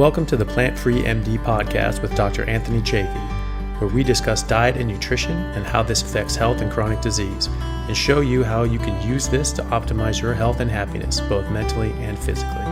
Welcome to the Plant-Free MD podcast with Dr. Anthony Chafee, where we discuss diet and nutrition and how this affects health and chronic disease, and show you how you can use this to optimize your health and happiness, both mentally and physically.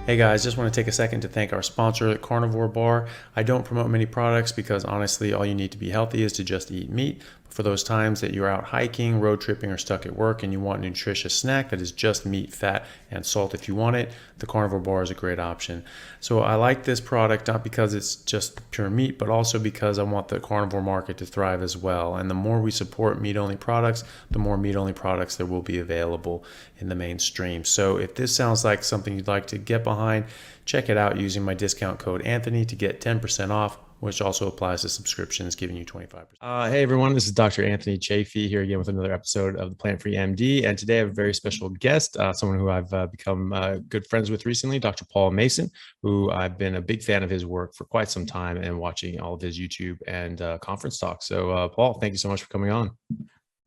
Hey guys, just want to take a second to thank our sponsor at Carnivore Bar. I don't promote many products because honestly, all you need to be healthy is to just eat meat. For those times that you're out hiking, road tripping, or stuck at work and you want a nutritious snack that is just meat, fat, and salt if you want it, the Carnivore Bar is a great option. So I like this product not because it's just pure meat, but also because I want the carnivore market to thrive as well. And the more we support meat-only products, the more meat-only products there will be available in the mainstream. So if this sounds like something you'd like to get behind, check it out using my discount code Anthony to get 10% off, which also applies to subscriptions, giving you 25%. Hey everyone, this is Dr. Anthony Chafee here again with another episode of the Plant-Free MD. And today I have a very special guest, someone who I've become good friends with recently, Dr. Paul Mason, who I've been a big fan of his work for quite some time and watching all of his YouTube and conference talks. So Paul, thank you so much for coming on.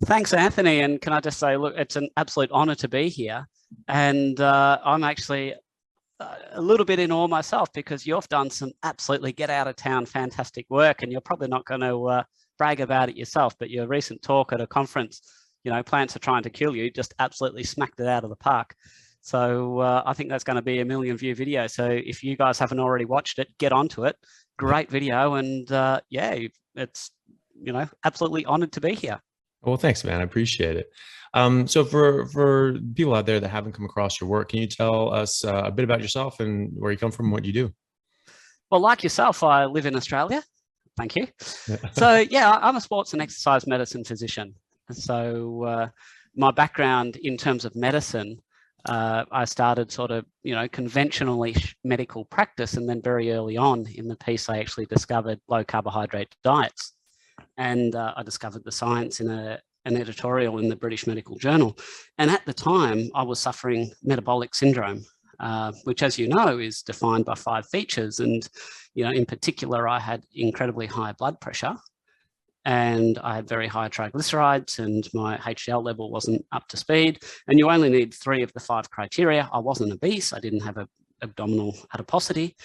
Thanks, Anthony. And can I just say, look, it's an absolute honor to be here. And I'm actually a little bit in awe myself because you've done some absolutely get out of town fantastic work, and you're probably not going to brag about it yourself, but your recent talk at a conference, you know, plants are trying to kill you, just absolutely smacked it out of the park. So I think that's going to be a 1 million view video. So if you guys haven't already watched it, get onto it. Great video. And yeah, it's, you know, absolutely honored to be here. Well, thanks, man. I appreciate it. So for people out there that haven't come across your work, can you tell us a bit about yourself and where you come from, what you do? Well, like yourself, I live in Australia. Thank you. So yeah, I'm a sports and exercise medicine physician. So my background in terms of medicine, I started sort of, you know, conventionally medical practice. And then very early on in the piece, I actually discovered low carbohydrate diets. And I discovered the science in an editorial in the British Medical Journal. And at the time, I was suffering metabolic syndrome, which, as you know, is defined by 5 features. And, you know, in particular, I had incredibly high blood pressure and I had very high triglycerides and my HDL level wasn't up to speed. And you only need 3 of the 5 criteria. I wasn't obese. I didn't have abdominal adiposity.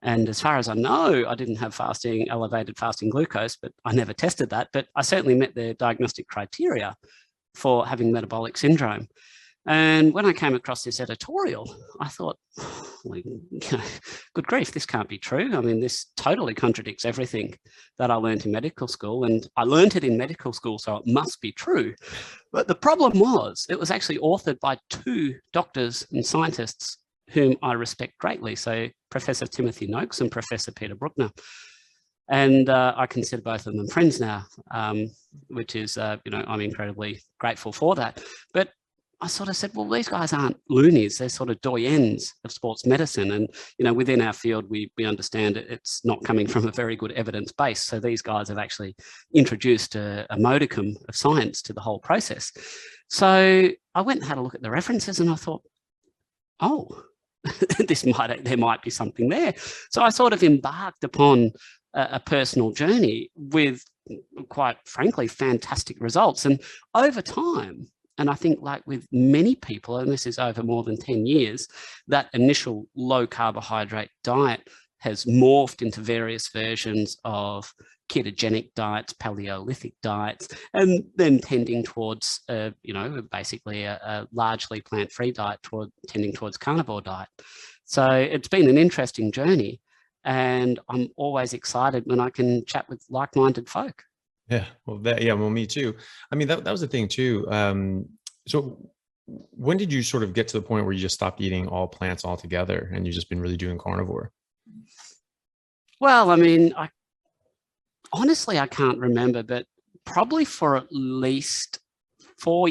And as far as I know, I didn't have elevated fasting glucose, but I never tested that. But I certainly met the diagnostic criteria for having metabolic syndrome. And when I came across this editorial, I thought, well, you know, good grief, this can't be true. I mean, this totally contradicts everything that I learned in medical school. And I learned it in medical school, so it must be true. But the problem was, it was actually authored by 2 doctors and scientists whom I respect greatly. So Professor Timothy Noakes and Professor Peter Bruckner. And I consider both of them friends now, which is, you know, I'm incredibly grateful for that. But I sort of said, well, these guys aren't loonies. They're sort of doyens of sports medicine. And, you know, within our field, we understand it's not coming from a very good evidence base. So these guys have actually introduced a modicum of science to the whole process. So I went and had a look at the references and I thought, oh, there might be something there. So I sort of embarked upon a personal journey with, quite frankly, fantastic results. And over time, and I think like with many people, and this is over more than 10 years, that initial low carbohydrate diet has morphed into various versions of ketogenic diets, Paleolithic diets, and then tending towards, you know, basically a largely plant-free diet, tending towards carnivore diet. So it's been an interesting journey, and I'm always excited when I can chat with like-minded folk. Yeah, well, me too. I mean, that was the thing too. So when did you sort of get to the point where you just stopped eating all plants altogether and you've just been really doing carnivore? Well, I mean, honestly, I can't remember, but probably for at least 5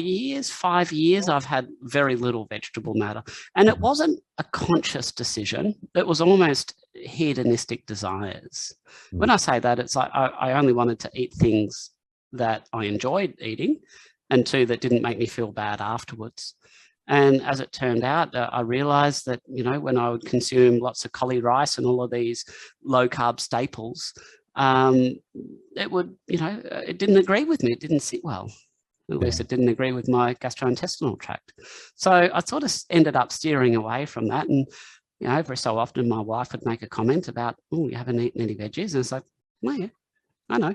years, I've had very little vegetable matter. And it wasn't a conscious decision. It was almost hedonistic desires. When I say that, it's like I only wanted to eat things that I enjoyed eating, and 2, that didn't make me feel bad afterwards. And as it turned out, I realized that, you know, when I would consume lots of cauli rice and all of these low carb staples, it would, you know, it didn't agree with me. It didn't sit well. At least it didn't agree with my gastrointestinal tract. So I sort of ended up steering away from that. And, you know, every so often my wife would make a comment about, oh, you haven't eaten any veggies. And it's like, well, yeah, I know.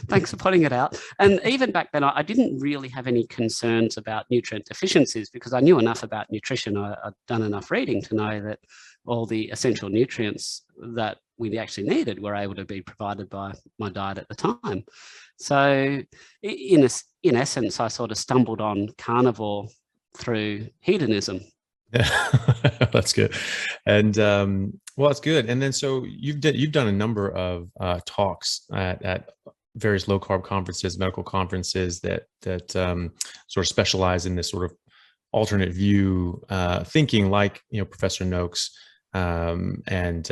Thanks for pointing it out. And even back then, I didn't really have any concerns about nutrient deficiencies because I knew enough about nutrition. I'd done enough reading to know that all the essential nutrients that we actually needed were able to be provided by my diet at the time. So in essence, I sort of stumbled on carnivore through hedonism. Yeah, that's good. And well, that's good. And then so you've done a number of talks at various low carb conferences, medical conferences that sort of specialize in this sort of alternate view thinking, like Professor Noakes and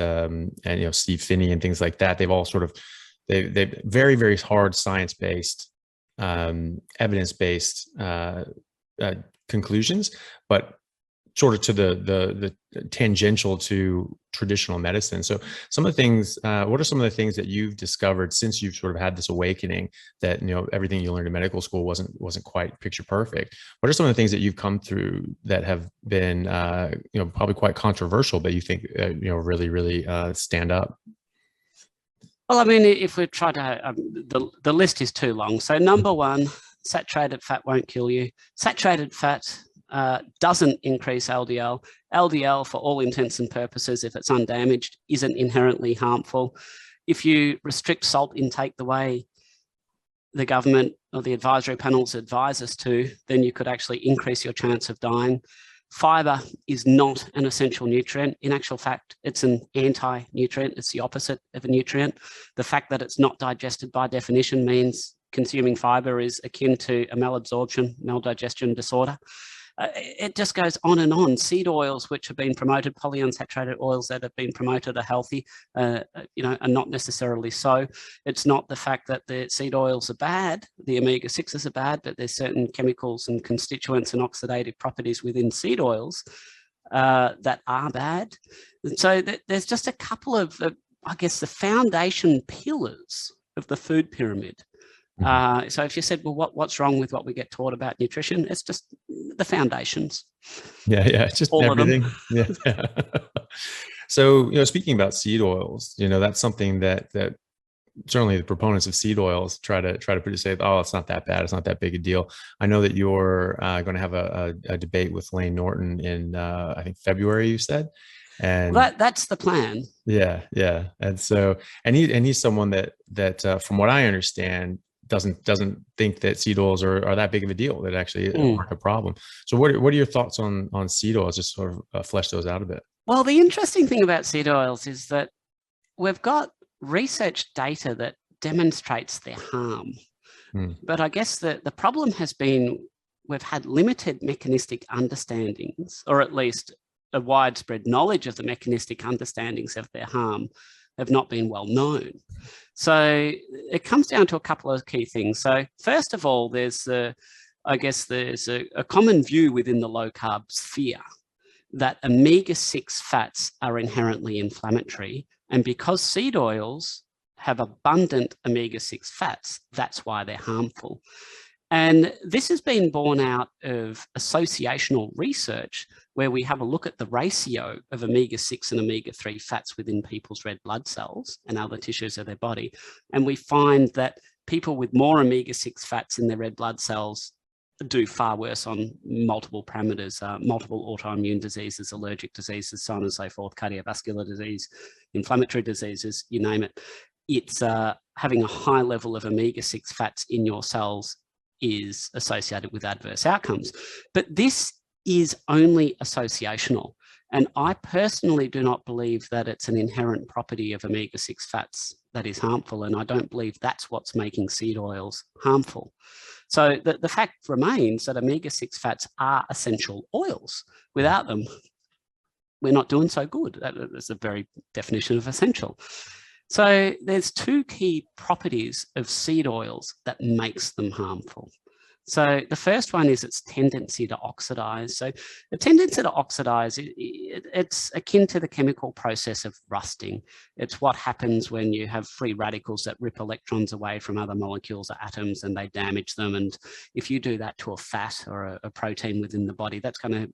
Steve Phinney and things like that. They've all sort of they very, very hard science-based, evidence-based conclusions, but sort of to the tangential to traditional medicine. So some of the things, what are some of the things that you've discovered since you've sort of had this awakening that, everything you learned in medical school wasn't quite picture perfect? What are some of the things that you've come through that have been, probably quite controversial, but you think, really, really stand up? Well, I mean, if we try to, the list is too long. So number one, saturated fat won't kill you. Saturated fat doesn't increase LDL. LDL, for all intents and purposes, if it's undamaged, isn't inherently harmful. If you restrict salt intake the way the government or the advisory panels advise us to, then you could actually increase your chance of dying. Fiber is not an essential nutrient. In actual fact, it's an anti-nutrient. It's the opposite of a nutrient. The fact that it's not digested by definition means consuming fiber is akin to a malabsorption, maldigestion disorder. It just goes on and on. Seed oils, which have been promoted, polyunsaturated oils that have been promoted are healthy, are not necessarily so. It's not the fact that the seed oils are bad, the omega-6s are bad, but there's certain chemicals and constituents and oxidative properties within seed oils that are bad. So there's just a couple of, I guess, the foundation pillars of the food pyramid. So if you said, well, what's wrong with what we get taught about nutrition? It's just the foundations. Yeah. It's just all everything. Of them. Yeah. So, speaking about seed oils, that's something that certainly the proponents of seed oils try to say, oh, it's not that bad. It's not that big a deal. I know that you're going to have a debate with Lane Norton in, I think, February, you said. And that's the plan. Yeah. And so, and he's someone that from what I understand, doesn't think that seed oils are that big of a deal, that actually aren't a problem. So what are your thoughts on seed oils? Just sort of flesh those out a bit. Well, the interesting thing about seed oils is that we've got research data that demonstrates their harm. But I guess the problem has been we've had limited mechanistic understandings, or at least a widespread knowledge of the mechanistic understandings of their harm have not been well known. So it comes down to a couple of key things. So first of all, there's a common view within the low carb sphere that omega-6 fats are inherently inflammatory. And because seed oils have abundant omega-6 fats, that's why they're harmful. And this has been borne out of associational research where we have a look at the ratio of omega-6 and omega-3 fats within people's red blood cells and other tissues of their body. And we find that people with more omega-6 fats in their red blood cells do far worse on multiple parameters, multiple autoimmune diseases, allergic diseases, so on and so forth, cardiovascular disease, inflammatory diseases, you name it. It's having a high level of omega-6 fats in your cells is associated with adverse outcomes. But this is only associational. And I personally do not believe that it's an inherent property of omega-6 fats that is harmful. And I don't believe that's what's making seed oils harmful. So the fact remains that omega-6 fats are essential oils. Without them, we're not doing so good. That's the very definition of essential. So there's two key properties of seed oils that makes them harmful. So the first one is its tendency to oxidize. So the tendency to oxidize, it's akin to the chemical process of rusting. It's what happens when you have free radicals that rip electrons away from other molecules or atoms and they damage them. And if you do that to a fat or a protein within the body, that's going to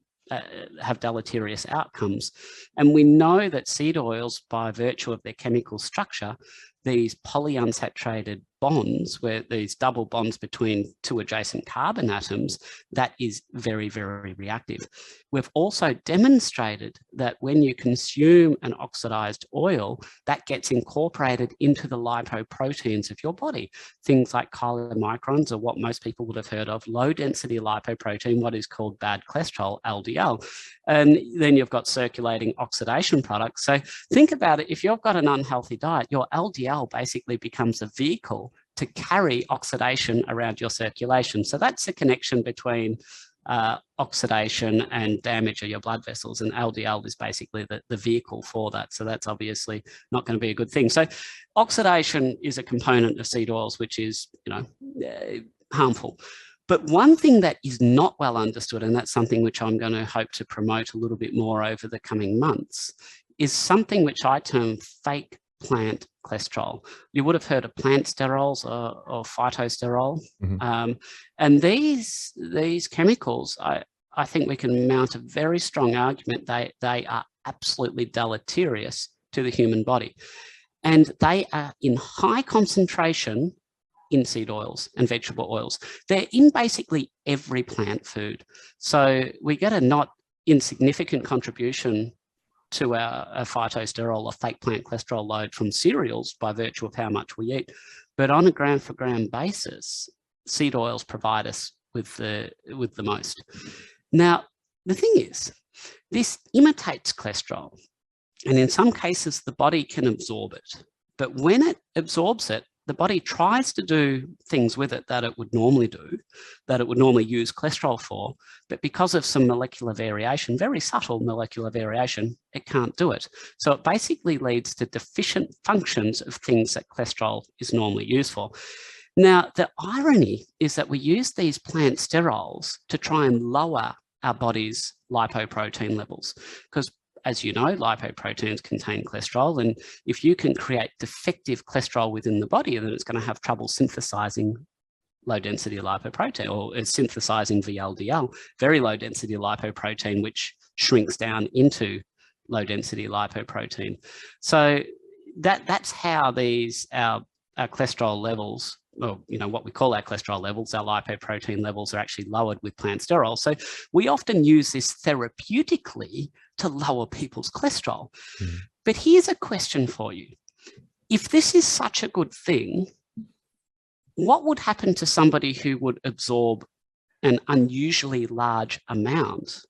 have deleterious outcomes. And we know that seed oils, by virtue of their chemical structure, these polyunsaturated bonds, where these double bonds between two adjacent carbon atoms, that is very, very reactive. We've also demonstrated that when you consume an oxidized oil, that gets incorporated into the lipoproteins of your body. Things like chylomicrons, or what most people would have heard of, low density lipoprotein, what is called bad cholesterol, LDL. And then you've got circulating oxidation products. So think about it, if you've got an unhealthy diet, your LDL basically becomes a vehicle to carry oxidation around your circulation. So that's the connection between oxidation and damage of your blood vessels, and LDL is basically the vehicle for that. So that's obviously not going to be a good thing. So oxidation is a component of seed oils, which is, harmful. But one thing that is not well understood, and that's something which I'm going to hope to promote a little bit more over the coming months, is something which I term fake plant cholesterol. You would have heard of plant sterols or phytosterol. Mm-hmm. And these chemicals, I think we can mount a very strong argument they are absolutely deleterious to the human body. And they are in high concentration in seed oils and vegetable oils. They're in basically every plant food. So we get a not insignificant contribution to our phytosterol or fake plant cholesterol load from cereals by virtue of how much we eat. But on a gram for gram basis, seed oils provide us with the most. Now, the thing is, this imitates cholesterol, and in some cases, the body can absorb it. But when it absorbs it, the body tries to do things with it that it would normally do, that it would normally use cholesterol for, but because of some molecular variation, very subtle molecular variation, it can't do it. So it basically leads to deficient functions of things that cholesterol is normally used for. Now, the irony is that we use these plant sterols to try and lower our body's lipoprotein levels, because as you know, lipoproteins contain cholesterol, and if you can create defective cholesterol within the body, then it's going to have trouble synthesizing low-density lipoprotein, or synthesizing VLDL, very low-density lipoprotein, which shrinks down into low-density lipoprotein. So that's how our cholesterol levels, or what we call our cholesterol levels, our lipoprotein levels, are actually lowered with plant sterols. So we often use this therapeutically to lower people's cholesterol. Mm. But here's a question for you. If this is such a good thing, what would happen to somebody who would absorb an unusually large amount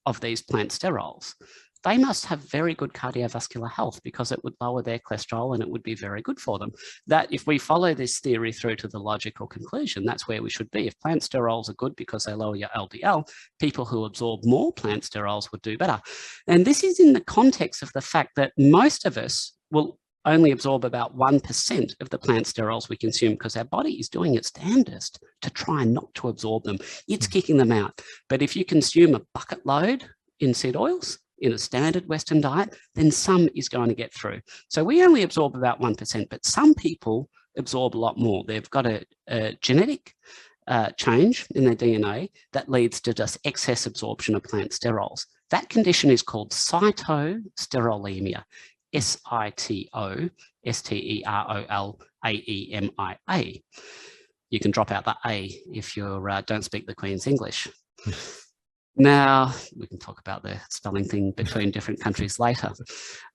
of these plant sterols? They must have very good cardiovascular health, because it would lower their cholesterol and it would be very good for them. That if we follow this theory through to the logical conclusion, that's where we should be. If plant sterols are good because they lower your LDL, people who absorb more plant sterols would do better. And this is in the context of the fact that most of us will only absorb about 1% of the plant sterols we consume, because our body is doing its damnedest to try not to absorb them. It's kicking them out. But if you consume a bucket load in seed oils, in a standard Western diet, then some is going to get through. So we only absorb about 1%, but some people absorb a lot more. They've got a genetic change in their DNA that leads to just excess absorption of plant sterols. That condition is called cytosterolemia, SITOSTEROLAEMIA. You can drop out the A if you don't speak the Queen's English. Now, we can talk about the spelling thing between different countries later.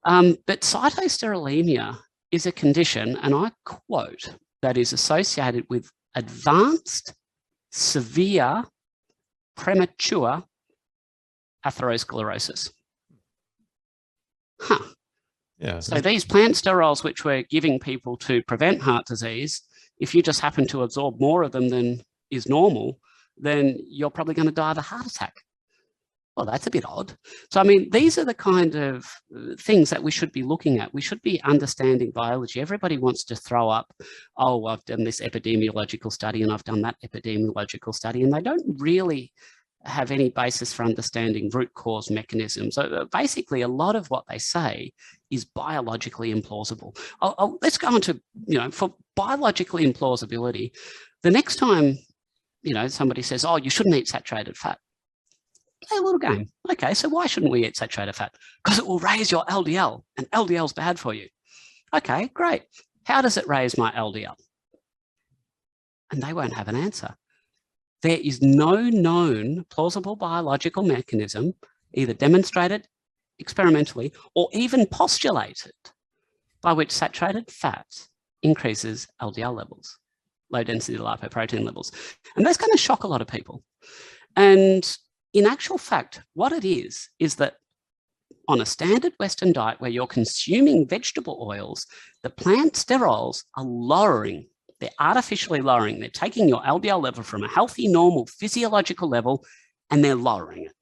But cytosterolemia is a condition, and I quote, that is associated with advanced, severe, premature atherosclerosis. Huh. Yeah. So these plant sterols, which we're giving people to prevent heart disease, if you just happen to absorb more of them than is normal, then you're probably going to die of a heart attack. well, that's a bit odd. So, I mean, these are the kind of things that we should be looking at. We should be understanding biology. Everybody wants to throw up, oh, I've done this epidemiological study and I've done that epidemiological study, and they don't really have any basis for understanding root cause mechanisms. So basically, a lot of what they say is biologically implausible. Let's go on to, for biologically implausibility, the next time, somebody says, oh, you shouldn't eat saturated fat. Play a little game. Okay, so why shouldn't we eat saturated fat? Because it will raise your LDL, and LDL is bad for you. Okay, great. How does it raise my LDL? And they won't have an answer. There is no known plausible biological mechanism, either demonstrated experimentally or even postulated, by which saturated fat increases LDL levels, low density lipoprotein levels. And that's going to shock a lot of people. And in actual fact, what it is that on a standard Western diet where you're consuming vegetable oils, the plant sterols are lowering. They're artificially lowering. They're taking your LDL level from a healthy, normal, physiological level, and they're lowering it.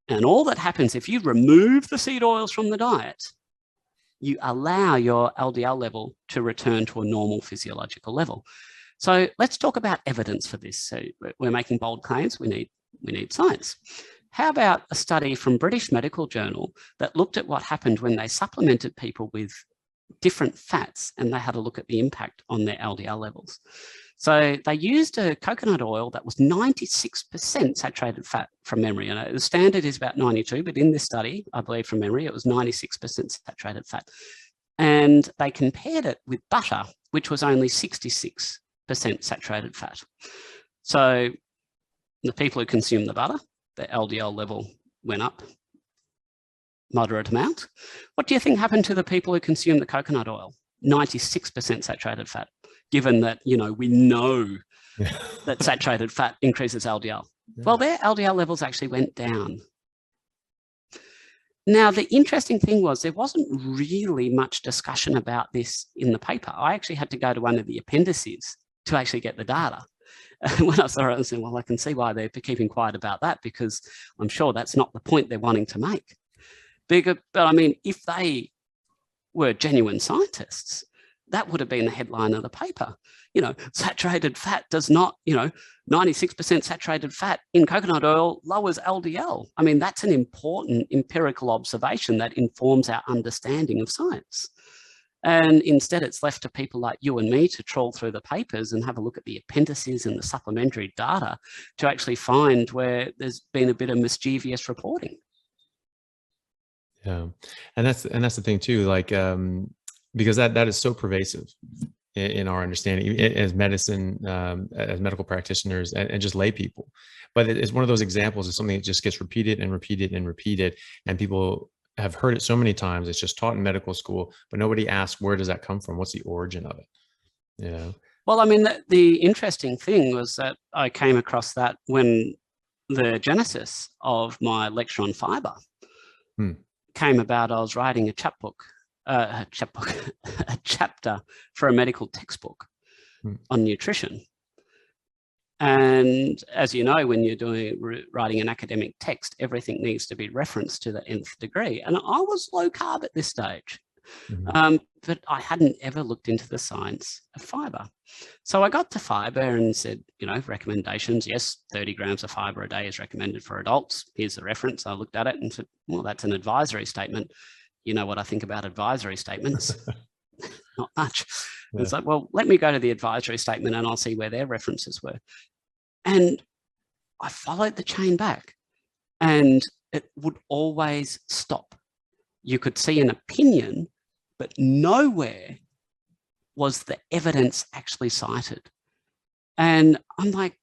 And all that happens if you remove the seed oils from the diet, you allow your LDL level to return to a normal physiological level. So let's talk about evidence for this. So we're making bold claims. We need science. How about a study from British Medical Journal that looked at what happened when they supplemented people with different fats, and they had a look at the impact on their LDL levels. So they used a coconut oil that was 96% saturated fat from memory. And the standard is about 92, but in this study, I believe from memory, it was 96% saturated fat. And they compared it with butter, which was only 66% saturated fat. So the people who consumed the butter, their LDL level went up moderate amount. What do you think happened to the people who consumed the coconut oil? 96% saturated fat, given that, we know that saturated fat increases LDL. Yeah. Well, their LDL levels actually went down. Now, the interesting thing was there wasn't really much discussion about this in the paper. I actually had to go to one of the appendices to actually get the data. And when I saw it, I said, well, I can see why they're keeping quiet about that, because I'm sure that's not the point they're wanting to make. But I mean, if they were genuine scientists, that would have been the headline of the paper. Saturated fat does not, 96% saturated fat in coconut oil lowers LDL. I mean, that's an important empirical observation that informs our understanding of science. And instead, it's left to people like you and me to trawl through the papers and have a look at the appendices and the supplementary data to actually find where there's been a bit of mischievous reporting. Yeah, and that's the thing too, like because that is so pervasive in our understanding as medicine, as medical practitioners, and just lay people. But it's one of those examples of something that just gets repeated and repeated and repeated, and people have heard it so many times. It's just taught in medical school, but nobody asks, where does that come from? What's the origin of it? Yeah. Well, I mean, the interesting thing was that I came across that when the genesis of my lecture on fiber came about. I was writing a chapter for a medical textbook on nutrition. And as you know, when you're writing an academic text, everything needs to be referenced to the nth degree. And I was low carb at this stage, but I hadn't ever looked into the science of fiber. So I got to fiber and said, recommendations. Yes, 30 grams of fiber a day is recommended for adults. Here's the reference. I looked at it and said, well, that's an advisory statement. You know what I think about advisory statements? Not much. Yeah. It's like, well, let me go to the advisory statement and I'll see where their references were. And I followed the chain back, and it would always stop. You could see an opinion, but nowhere was the evidence actually cited. And I'm like,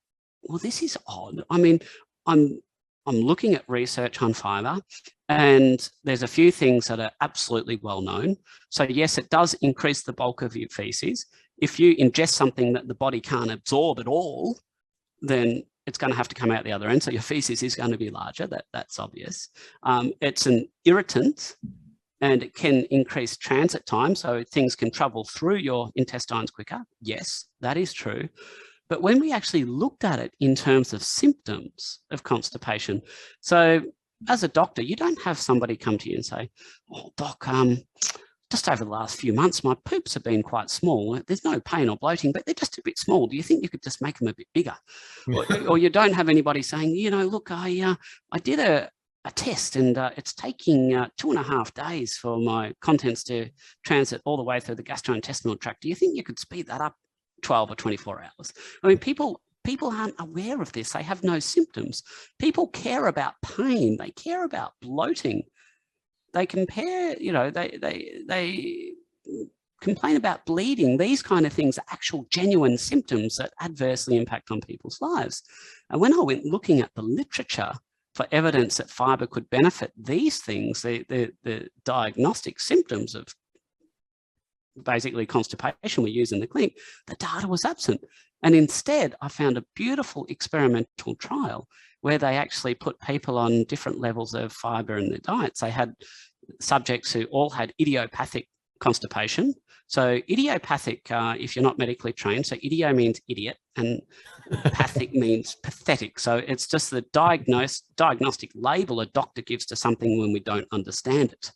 well, this is odd. I mean, I'm looking at research on fiber, and there's a few things that are absolutely well known. So yes, it does increase the bulk of your feces. If you ingest something that the body can't absorb at all, then it's going to have to come out the other end. So your feces is going to be larger. That's obvious. It's an irritant, and it can increase transit time. So things can travel through your intestines quicker. Yes, that is true. But when we actually looked at it in terms of symptoms of constipation, so as a doctor, you don't have somebody come to you and say, "Oh, doc, just over the last few months, my poops have been quite small. There's no pain or bloating, but they're just a bit small. Do you think you could just make them a bit bigger?" Or you don't have anybody saying, "Look, I did a test and it's taking 2.5 days for my contents to transit all the way through the gastrointestinal tract. Do you think you could speed that up 12 or 24 hours?" I mean, people aren't aware of this. They have no symptoms. People care about pain. They care about bloating. They compare, they complain about bleeding. These kind of things are actual genuine symptoms that adversely impact on people's lives. And when I went looking at the literature for evidence that fiber could benefit these things, the diagnostic symptoms of basically constipation we use in the clinic, the data was absent. And instead, I found a beautiful experimental trial where they actually put people on different levels of fiber in their diets. They had subjects who all had idiopathic constipation. So idiopathic, if you're not medically trained, so idio means idiot and pathic means pathetic. So it's just the diagnostic label a doctor gives to something when we don't understand it.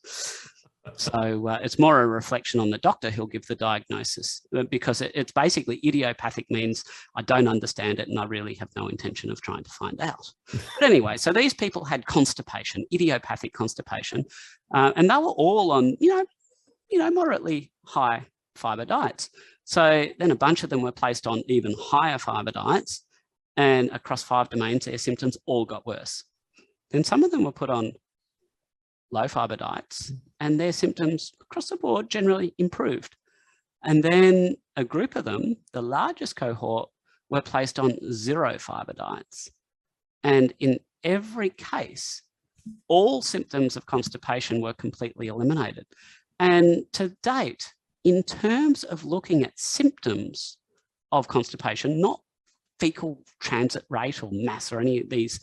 So it's more a reflection on the doctor who'll give the diagnosis, because it's basically idiopathic means I don't understand it and I really have no intention of trying to find out. But anyway, so these people had constipation, idiopathic constipation, and they were all on, moderately high fiber diets. So then a bunch of them were placed on even higher fiber diets, and across 5 domains, their symptoms all got worse. Then some of them were put on low fiber diets and their symptoms across the board generally improved. And then a group of them, the largest cohort, were placed on 0 fiber diets. And in every case, all symptoms of constipation were completely eliminated. And to date, in terms of looking at symptoms of constipation, not fecal transit rate or mass or any of these,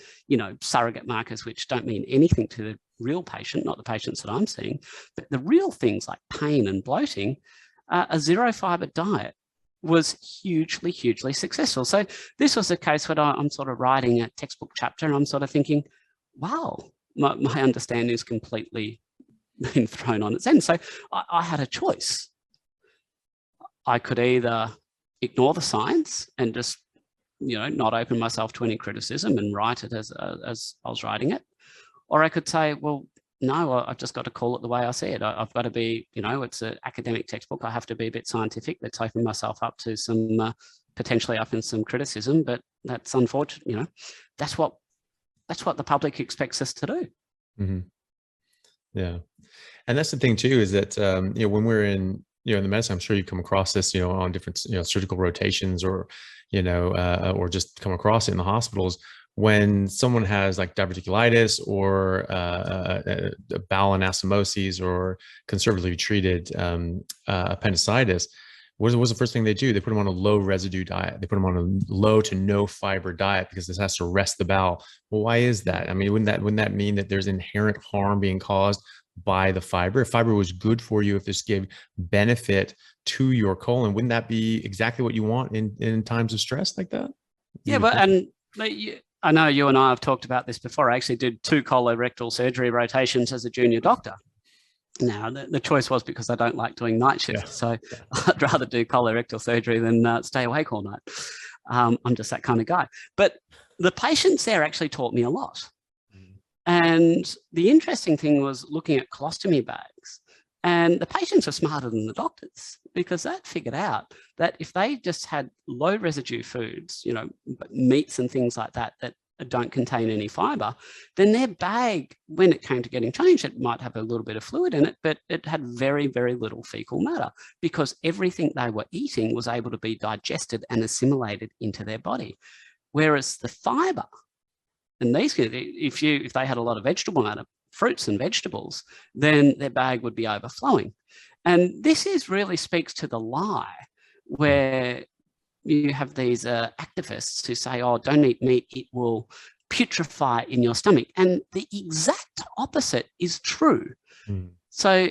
surrogate markers which don't mean anything to the real patient, not the patients that I'm seeing, but the real things like pain and bloating, a 0 fiber diet was hugely, hugely successful. So this was a case where I'm sort of writing a textbook chapter and I'm sort of thinking, wow, my understanding is completely been thrown on its end. So I had a choice. I could either ignore the science and just, not open myself to any criticism and write it as I was writing it. Or I could say, well, no, I've just got to call it the way I see it. I've got to be, it's an academic textbook. I have to be a bit scientific. Let's open myself up to some, potentially up in some criticism, but that's unfortunate. That's what the public expects us to do. Mm-hmm. Yeah. And that's the thing too, is that, when we're in the medicine, I'm sure you come across this, on different, surgical rotations or, or just come across it in the hospitals. When someone has like diverticulitis or bowel anastomosis or conservatively treated appendicitis, what was the first thing they do? They put them on a low residue diet. They put them on a low to no fiber diet because this has to rest the bowel. Well, why is that? I mean, wouldn't that mean that there's inherent harm being caused by the fiber? If fiber was good for you, if this gave benefit to your colon, wouldn't that be exactly what you want in times of stress like that? Yeah, I know you and I have talked about this before. I actually did 2 colorectal surgery rotations as a junior doctor. Now, the choice was because I don't like doing night shifts. So I'd rather do colorectal surgery than stay awake all night. I'm just that kind of guy. But the patients there actually taught me a lot. And the interesting thing was looking at colostomy bags. And the patients are smarter than the doctors, because that figured out that if they just had low residue foods, meats and things like that, that don't contain any fiber, then their bag, when it came to getting changed, it might have a little bit of fluid in it, but it had very, very little fecal matter, because everything they were eating was able to be digested and assimilated into their body. Whereas the fiber, and these, if they had a lot of vegetable matter, fruits and vegetables, then their bag would be overflowing. And this really speaks to the lie where you have these activists who say, oh, don't eat meat, it will putrefy in your stomach. And the exact opposite is true. So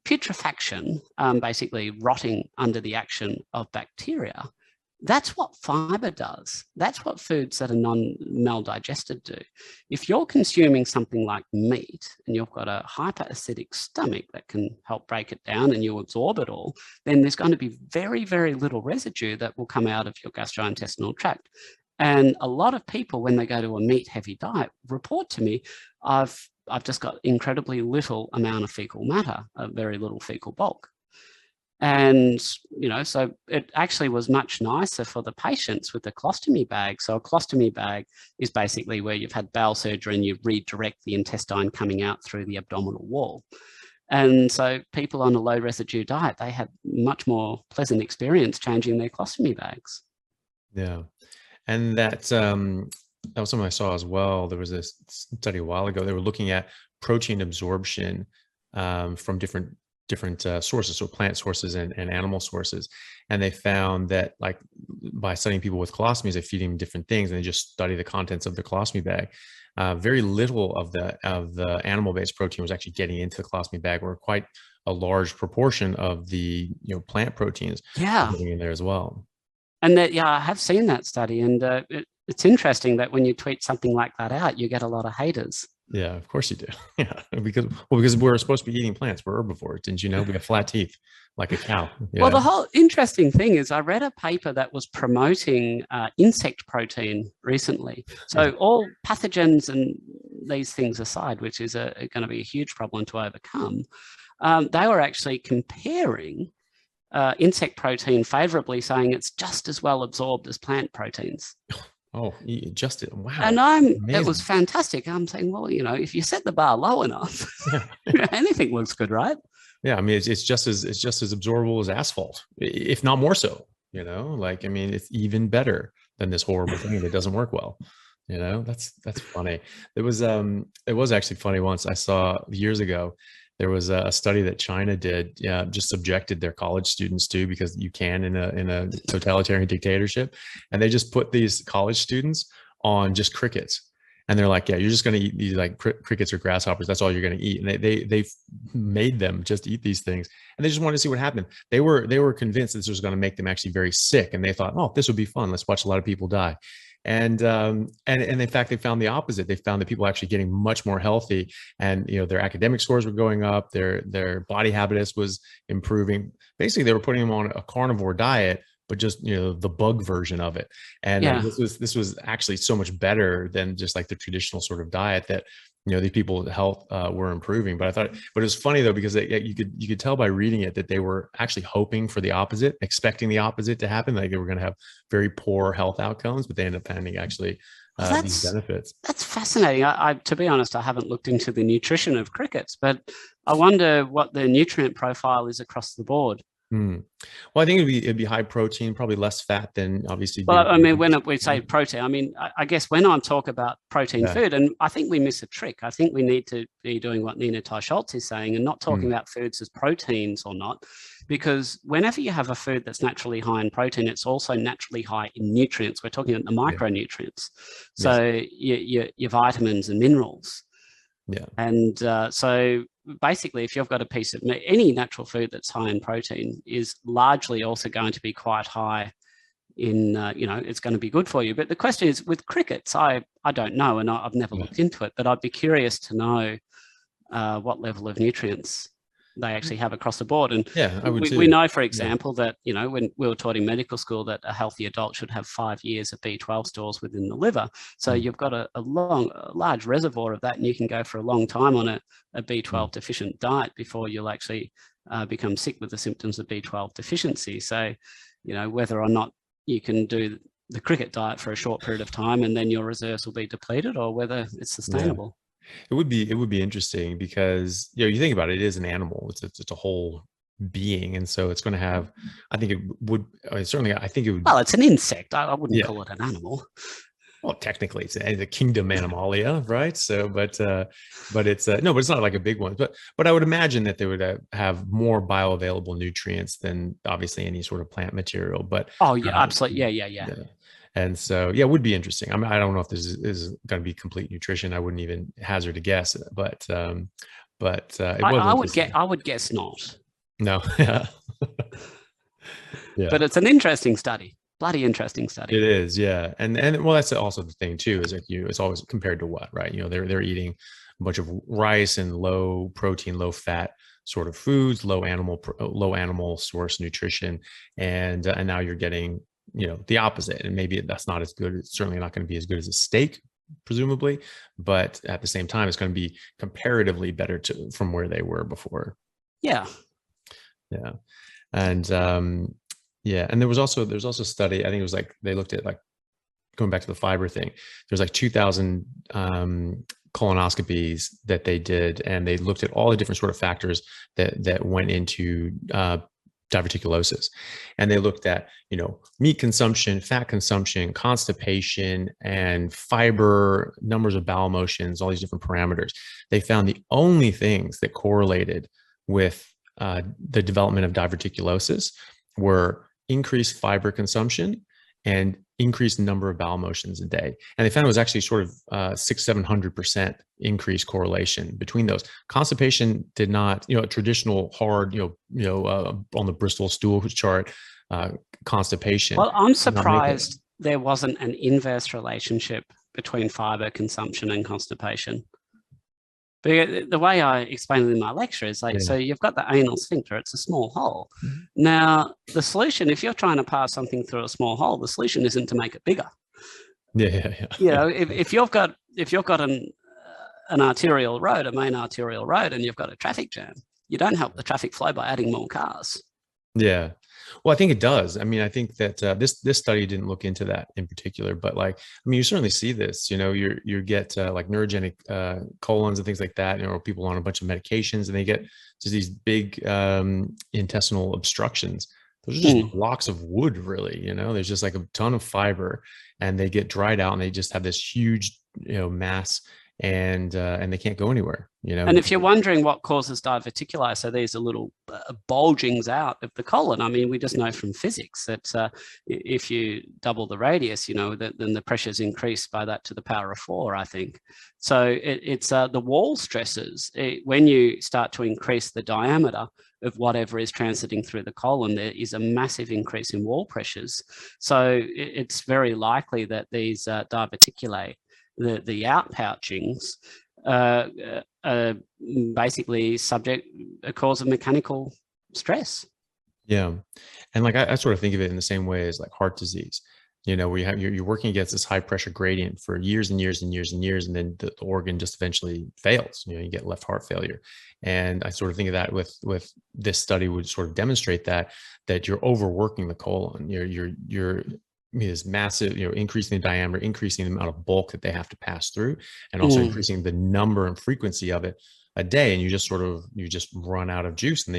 putrefaction, basically rotting under the action of bacteria, That's what fiber does. That's what foods that are non-maldigested do. If you're consuming something like meat and you've got a hyperacidic stomach that can help break it down and you absorb it all, then there's going to be very, very little residue that will come out of your gastrointestinal tract. And a lot of people, when they go to a meat-heavy diet, report to me, I've just got incredibly little amount of fecal matter, a very little fecal bulk. And, so it actually was much nicer for the patients with the colostomy bag. So a colostomy bag is basically where you've had bowel surgery and you redirect the intestine coming out through the abdominal wall. And so people on a low residue diet, they had much more pleasant experience changing their colostomy bags. Yeah. And that was something I saw as well. There was a study a while ago. They were looking at protein absorption from different sources, so plant sources and animal sources. And they found that, like, by studying people with colostomies, they feed them different things and they just study the contents of the colostomy bag. Very little of the animal-based protein was actually getting into the colostomy bag, or quite a large proportion of the plant proteins getting in there as well. And that, I have seen that study, and it's interesting that when you tweet something like that out, you get a lot of haters. Yeah, of course you do. Yeah, because we're supposed to be eating plants. We're herbivores. Didn't you know? We have flat teeth like a cow. Yeah. Well, the whole interesting thing is I read a paper that was promoting insect protein recently. So all pathogens and these things aside, which is going to be a huge problem to overcome, they were actually comparing insect protein favorably, saying it's just as well absorbed as plant proteins. Oh, wow. And it was fantastic. I'm saying, well, if you set the bar low enough, anything looks good, right? Yeah, I mean, it's just as absorbable as asphalt, if not more so. It's even better than this horrible thing that doesn't work well. That's funny. It was actually funny. Once I saw years ago, there was a study that China did, just subjected their college students to, because you can in a totalitarian dictatorship, and they just put these college students on just crickets, and they're like, yeah, you're just going to eat these like crickets or grasshoppers. That's all you're going to eat, and they made them just eat these things, and they just wanted to see what happened. They were convinced this was going to make them actually very sick, and they thought, oh, this would be fun. Let's watch a lot of people die. And in fact, they found the opposite. They found that people actually getting much more healthy, and their academic scores were going up. Their body habitus was improving. Basically, they were putting them on a carnivore diet, but just the bug version of it. And this was actually so much better than just like the traditional sort of diet that these people's health were improving. But it was funny though, because you could tell by reading it that they were actually hoping for the opposite, expecting the opposite to happen. Like they were going to have very poor health outcomes, but they ended up finding actually these benefits. That's fascinating. I to be honest, I haven't looked into the nutrition of crickets, but I wonder what the nutrient profile is across the board. Well, I think it'd be high protein, probably less fat than obviously. Well, I mean, when we say protein, I mean, I guess when I talk about protein food, and I think we miss a trick. I think we need to be doing what Nina Teicholz is saying and not talking about foods as proteins or not, because whenever you have a food that's naturally high in protein, it's also naturally high in nutrients. We're talking about the micronutrients, so your vitamins and minerals. Yeah. And so basically, if you've got a piece of meat, any natural food that's high in protein is largely also going to be quite high in, it's going to be good for you. But the question is, with crickets, I don't know, and I've never looked into it, but I'd be curious to know what level of nutrients they actually have across the board. And we know, for example, that, when we were taught in medical school that a healthy adult should have 5 years of B12 stores within the liver. So you've got a large reservoir of that, and you can go for a long time on a B12 deficient diet before you'll actually become sick with the symptoms of B12 deficiency. So, whether or not you can do the cricket diet for a short period of time and then your reserves will be depleted, or whether it's sustainable. It would be interesting, because you think about it, it is an animal. It's a whole being, and so it's going to have. I think it would certainly. I think it would. Well, it's an insect. I wouldn't call it an animal. Well, technically, it's a kingdom Animalia, right? So, but it's no, but it's not like a big one. But I would imagine that they would have more bioavailable nutrients than obviously any sort of plant material. But absolutely, yeah. And so, it would be interesting. I mean, I don't know if this is going to be complete nutrition. I wouldn't even hazard a guess, but I would guess not. No. Yeah. But it's an interesting study. Bloody interesting study. It is, yeah. And well, that's also the thing too, is like it's always compared to what, right? They're eating a bunch of rice and low protein, low fat sort of foods, low animal source nutrition, and now you're getting, the opposite. And maybe that's not as good. It's certainly not going to be as good as a steak, presumably, but at the same time, it's going to be comparatively better from where they were before. Yeah. Yeah. And yeah, and there's also a study, I think it was like they looked at, like, going back to the fiber thing, there's like 2,000 colonoscopies that they did, and they looked at all the different sort of factors that went into diverticulosis. And they looked at, meat consumption, fat consumption, constipation, and fiber, numbers of bowel motions, all these different parameters. They found the only things that correlated with the development of diverticulosis were increased fiber consumption and increased number of bowel motions a day. And they found it was actually sort of 600-700% increased correlation between those. Constipation did not, a traditional hard, on the Bristol stool chart, constipation. Well, I'm surprised there wasn't an inverse relationship between fiber consumption and constipation. But the way I explain it in my lecture is like, so you've got the anal sphincter, it's a small hole. Mm-hmm. Now, the solution, if you're trying to pass something through a small hole, the solution isn't to make it bigger. Yeah. If you've got an arterial road, a main arterial road, and you've got a traffic jam, you don't help the traffic flow by adding more cars. Yeah. Well, I think it does. I mean, I think that this study didn't look into that in particular, but you certainly see this. You get like neurogenic colons and things like that. People on a bunch of medications, and they get just these big intestinal obstructions. Those are just blocks of wood, really. There's just like a ton of fiber, and they get dried out, and they just have this huge, mass, and they can't go anywhere. And if you're wondering what causes diverticuli, so these are little bulgings out of the colon. I mean, we just know from physics that if you double the radius, then the pressures increase by that to the power of 4, I think. So it's the wall stresses. When you start to increase the diameter of whatever is transiting through the colon, there is a massive increase in wall pressures. So it's very likely that these diverticulae, the outpouchings, basically a cause of mechanical stress. Yeah. And I sort of think of it in the same way as like heart disease, where you're working against this high pressure gradient for years and years and years and years, and then the organ just eventually fails. You get left heart failure. And I sort of think of that with this study would sort of demonstrate that you're overworking the colon. You're is massive, increasing the diameter, increasing the amount of bulk that they have to pass through, and also increasing the number and frequency of it a day. And you just run out of juice, and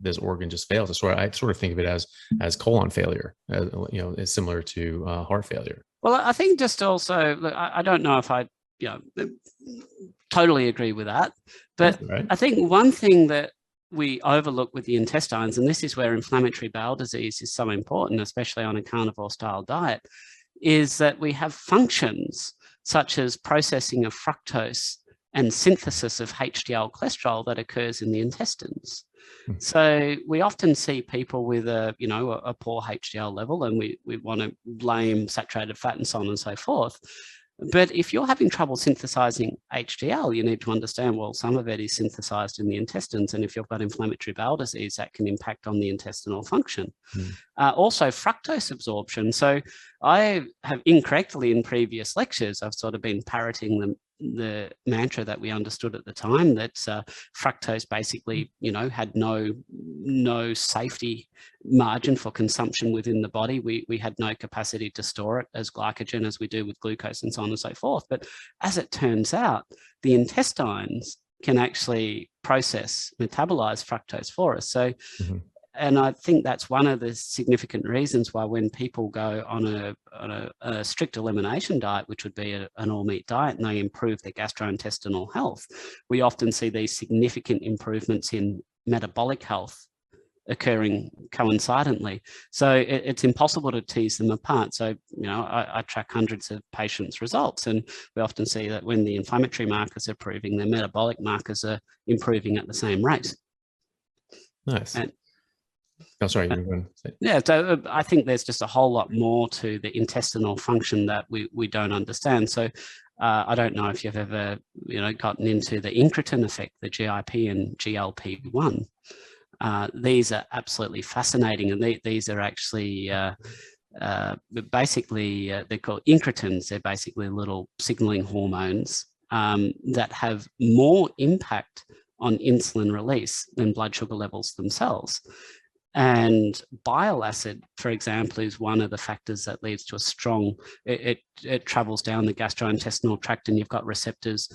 this organ just fails. So I sort of think of it as colon failure, is similar to heart failure. Well, I think just also, look, I don't know if I, totally agree with that, but right. I think one thing that we overlook with the intestines, and this is where inflammatory bowel disease is so important, especially on a carnivore style diet, is that we have functions such as processing of fructose and synthesis of HDL cholesterol that occurs in the intestines. So we often see people with a poor HDL level, and we want to blame saturated fat and so on and so forth. But if you're having trouble synthesizing HDL, you need to understand, well, some of it is synthesized in the intestines. And if you've got inflammatory bowel disease, that can impact on the intestinal function. Also, fructose absorption. So I have incorrectly in previous lectures, I've sort of been parroting the mantra that we understood at the time, that fructose basically, had no safety margin for consumption within the body. We had no capacity to store it as glycogen as we do with glucose and so on and so forth. But as it turns out, the intestines can actually metabolize fructose for us. So and I think that's one of the significant reasons why when people go on a strict elimination diet, which would be an all-meat diet, and they improve their gastrointestinal health, we often see these significant improvements in metabolic health occurring coincidentally. So it's impossible to tease them apart. So, I track hundreds of patients' results, and we often see that when the inflammatory markers are improving, the metabolic markers are improving at the same rate. Nice. Oh, sorry, you were going to say. Yeah, so I think there's just a whole lot more to the intestinal function that we don't understand. So I don't know if you've ever, gotten into the incretin effect, the GIP and GLP-1. These are absolutely fascinating, and these are actually basically they're called incretins. They're basically little signaling hormones that have more impact on insulin release than blood sugar levels themselves. And bile acid, for example, is one of the factors that leads to a strong, it travels down the gastrointestinal tract, and you've got receptors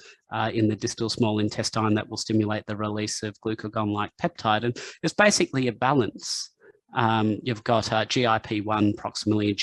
in the distal small intestine that will stimulate the release of glucagon-like peptide. And it's basically a balance. You've got GIP-1 proximally,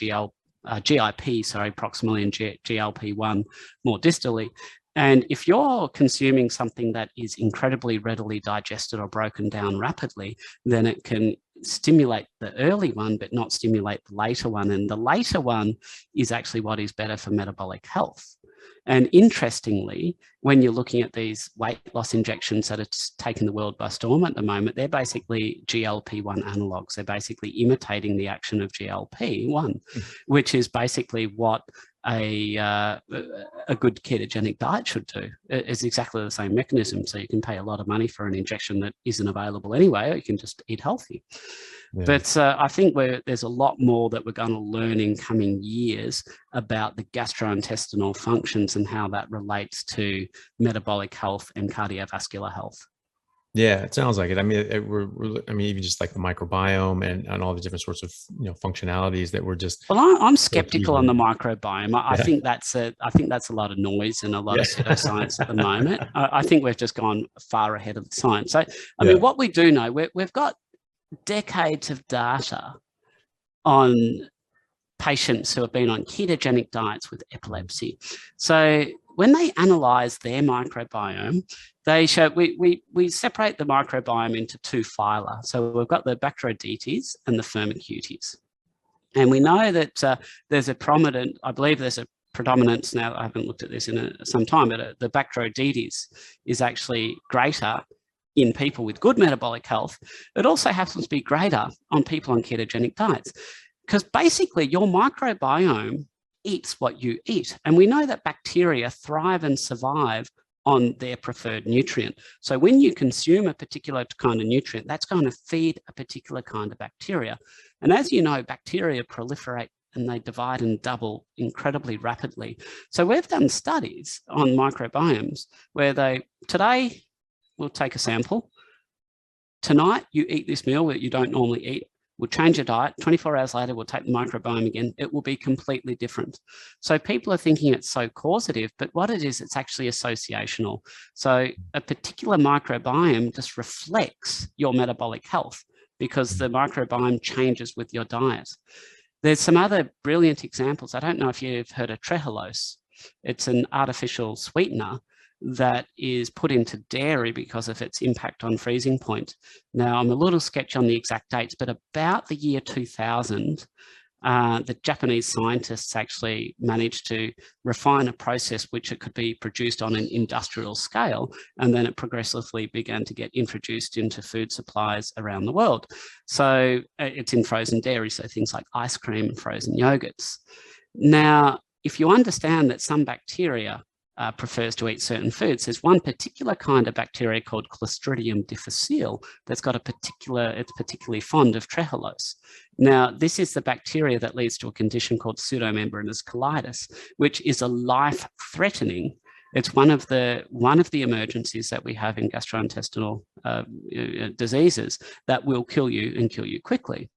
proximally, and GLP-1 more distally. And if you're consuming something that is incredibly readily digested or broken down rapidly, then it can stimulate the early one, but not stimulate the later one. And the later one is actually what is better for metabolic health. And interestingly, when you're looking at these weight loss injections that are taking the world by storm at the moment, they're basically GLP-1 analogs. They're basically imitating the action of GLP-1, which is basically what a good ketogenic diet should do. It's exactly the same mechanism. So you can pay a lot of money for an injection that isn't available anyway, or you can just eat healthy. Yeah. But I think there's a lot more that we're going to learn in coming years about the gastrointestinal functions and how that relates to metabolic health and cardiovascular health. Yeah, it sounds like it. I mean, even just like the microbiome and all the different sorts of functionalities that we're just. Well, I'm skeptical on the microbiome. I think that's a lot of noise and a lot of pseudoscience at the moment. I think we've just gone far ahead of the science. So, I mean, what we do know, we've got decades of data on patients who have been on ketogenic diets with epilepsy. So when they analyze their microbiome, they show we separate the microbiome into two phyla. So we've got the Bacteroidetes and the Firmicutes. And we know that there's a prominent, I believe there's a predominance now, I haven't looked at this in some time, but the Bacteroidetes is actually greater in people with good metabolic health. It also happens to be greater on people on ketogenic diets, because basically your microbiome eats what you eat. And we know that bacteria thrive and survive on their preferred nutrient. So when you consume a particular kind of nutrient, that's going to feed a particular kind of bacteria. And as you know, bacteria proliferate and they divide and double incredibly rapidly. So we've done studies on microbiomes where today we'll take a sample. Tonight you eat this meal that you don't normally eat. We'll change your diet. 24 hours later, we'll take the microbiome again. It will be completely different. So people are thinking it's so causative, but what it is, it's actually associational. So a particular microbiome just reflects your metabolic health because the microbiome changes with your diet. There's some other brilliant examples. I don't know if you've heard of trehalose. It's an artificial sweetener that is put into dairy because of its impact on freezing point. Now, I'm a little sketchy on the exact dates, but about the year 2000, the Japanese scientists actually managed to refine a process which it could be produced on an industrial scale, and then it progressively began to get introduced into food supplies around the world. So it's in frozen dairy, so things like ice cream and frozen yogurts. Now, if you understand that some bacteria prefers to eat certain foods, there's one particular kind of bacteria called Clostridium difficile that's got it's particularly fond of trehalose. Now, this is the bacteria that leads to a condition called pseudomembranous colitis, which is a life-threatening. It's one of the emergencies that we have in gastrointestinal diseases that will kill you and kill you quickly.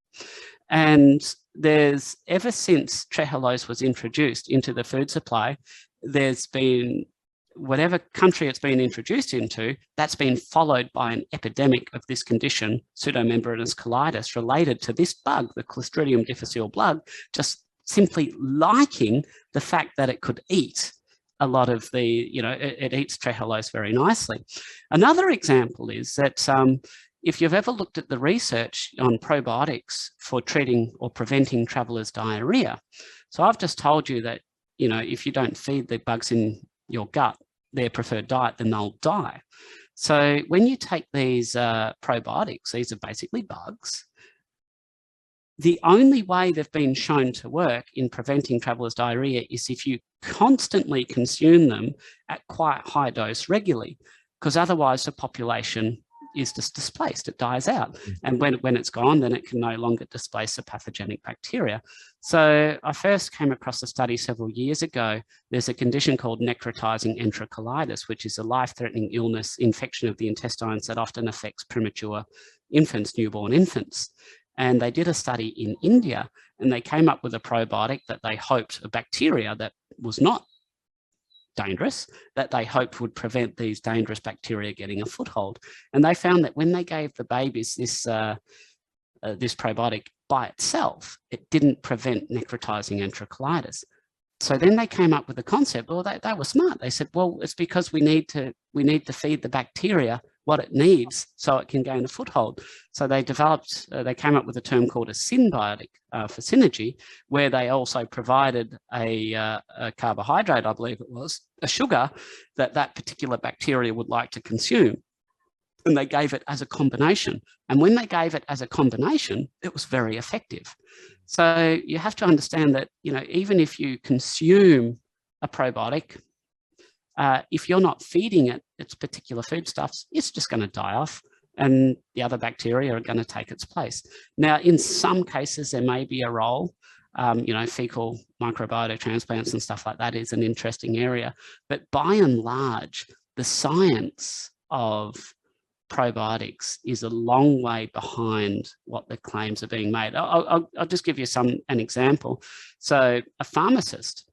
And there's, ever since trehalose was introduced into the food supply, there's been, whatever country it's been introduced into, that's been followed by an epidemic of this condition, pseudomembranous colitis, related to this bug, the Clostridium difficile bug, just simply liking the fact that it could eat a lot of the, it eats trehalose very nicely. Another example is that if you've ever looked at the research on probiotics for treating or preventing travelers' diarrhea, so I've just told you that, if you don't feed the bugs in your gut their preferred diet, then they'll die. So when you take these probiotics, these are basically bugs, The only way they've been shown to work in preventing travelers' diarrhea is if you constantly consume them at quite high dose regularly, because otherwise the population is just displaced, it dies out. And when it's gone, then it can no longer displace the pathogenic bacteria. So I first came across a study several years ago. There's a condition called necrotizing enterocolitis, which is a life-threatening illness, infection of the intestines that often affects premature infants, newborn infants. And they did a study in India, and they came up with a probiotic that they hoped, a bacteria that was not dangerous, that they hoped would prevent these dangerous bacteria getting a foothold. And they found that when they gave the babies this probiotic by itself, it didn't prevent necrotizing enterocolitis. So then they came up with the concept. Well, they were smart. They said, well, it's because we need to feed the bacteria what it needs so it can gain a foothold. So they developed, they came up with a term called a symbiotic for synergy, where they also provided a carbohydrate, I believe it was, a sugar that particular bacteria would like to consume. And they gave it as a combination. And when they gave it as a combination, it was very effective. So you have to understand that, you know, even if you consume a probiotic, if you're not feeding it its particular foodstuffs, it's just going to die off, and the other bacteria are going to take its place. Now, in some cases, there may be a role. You know, fecal microbiota transplants and stuff like that is an interesting area. But by and large, the science of probiotics is a long way behind what the claims are being made. I'll just give you an example. So a pharmacist,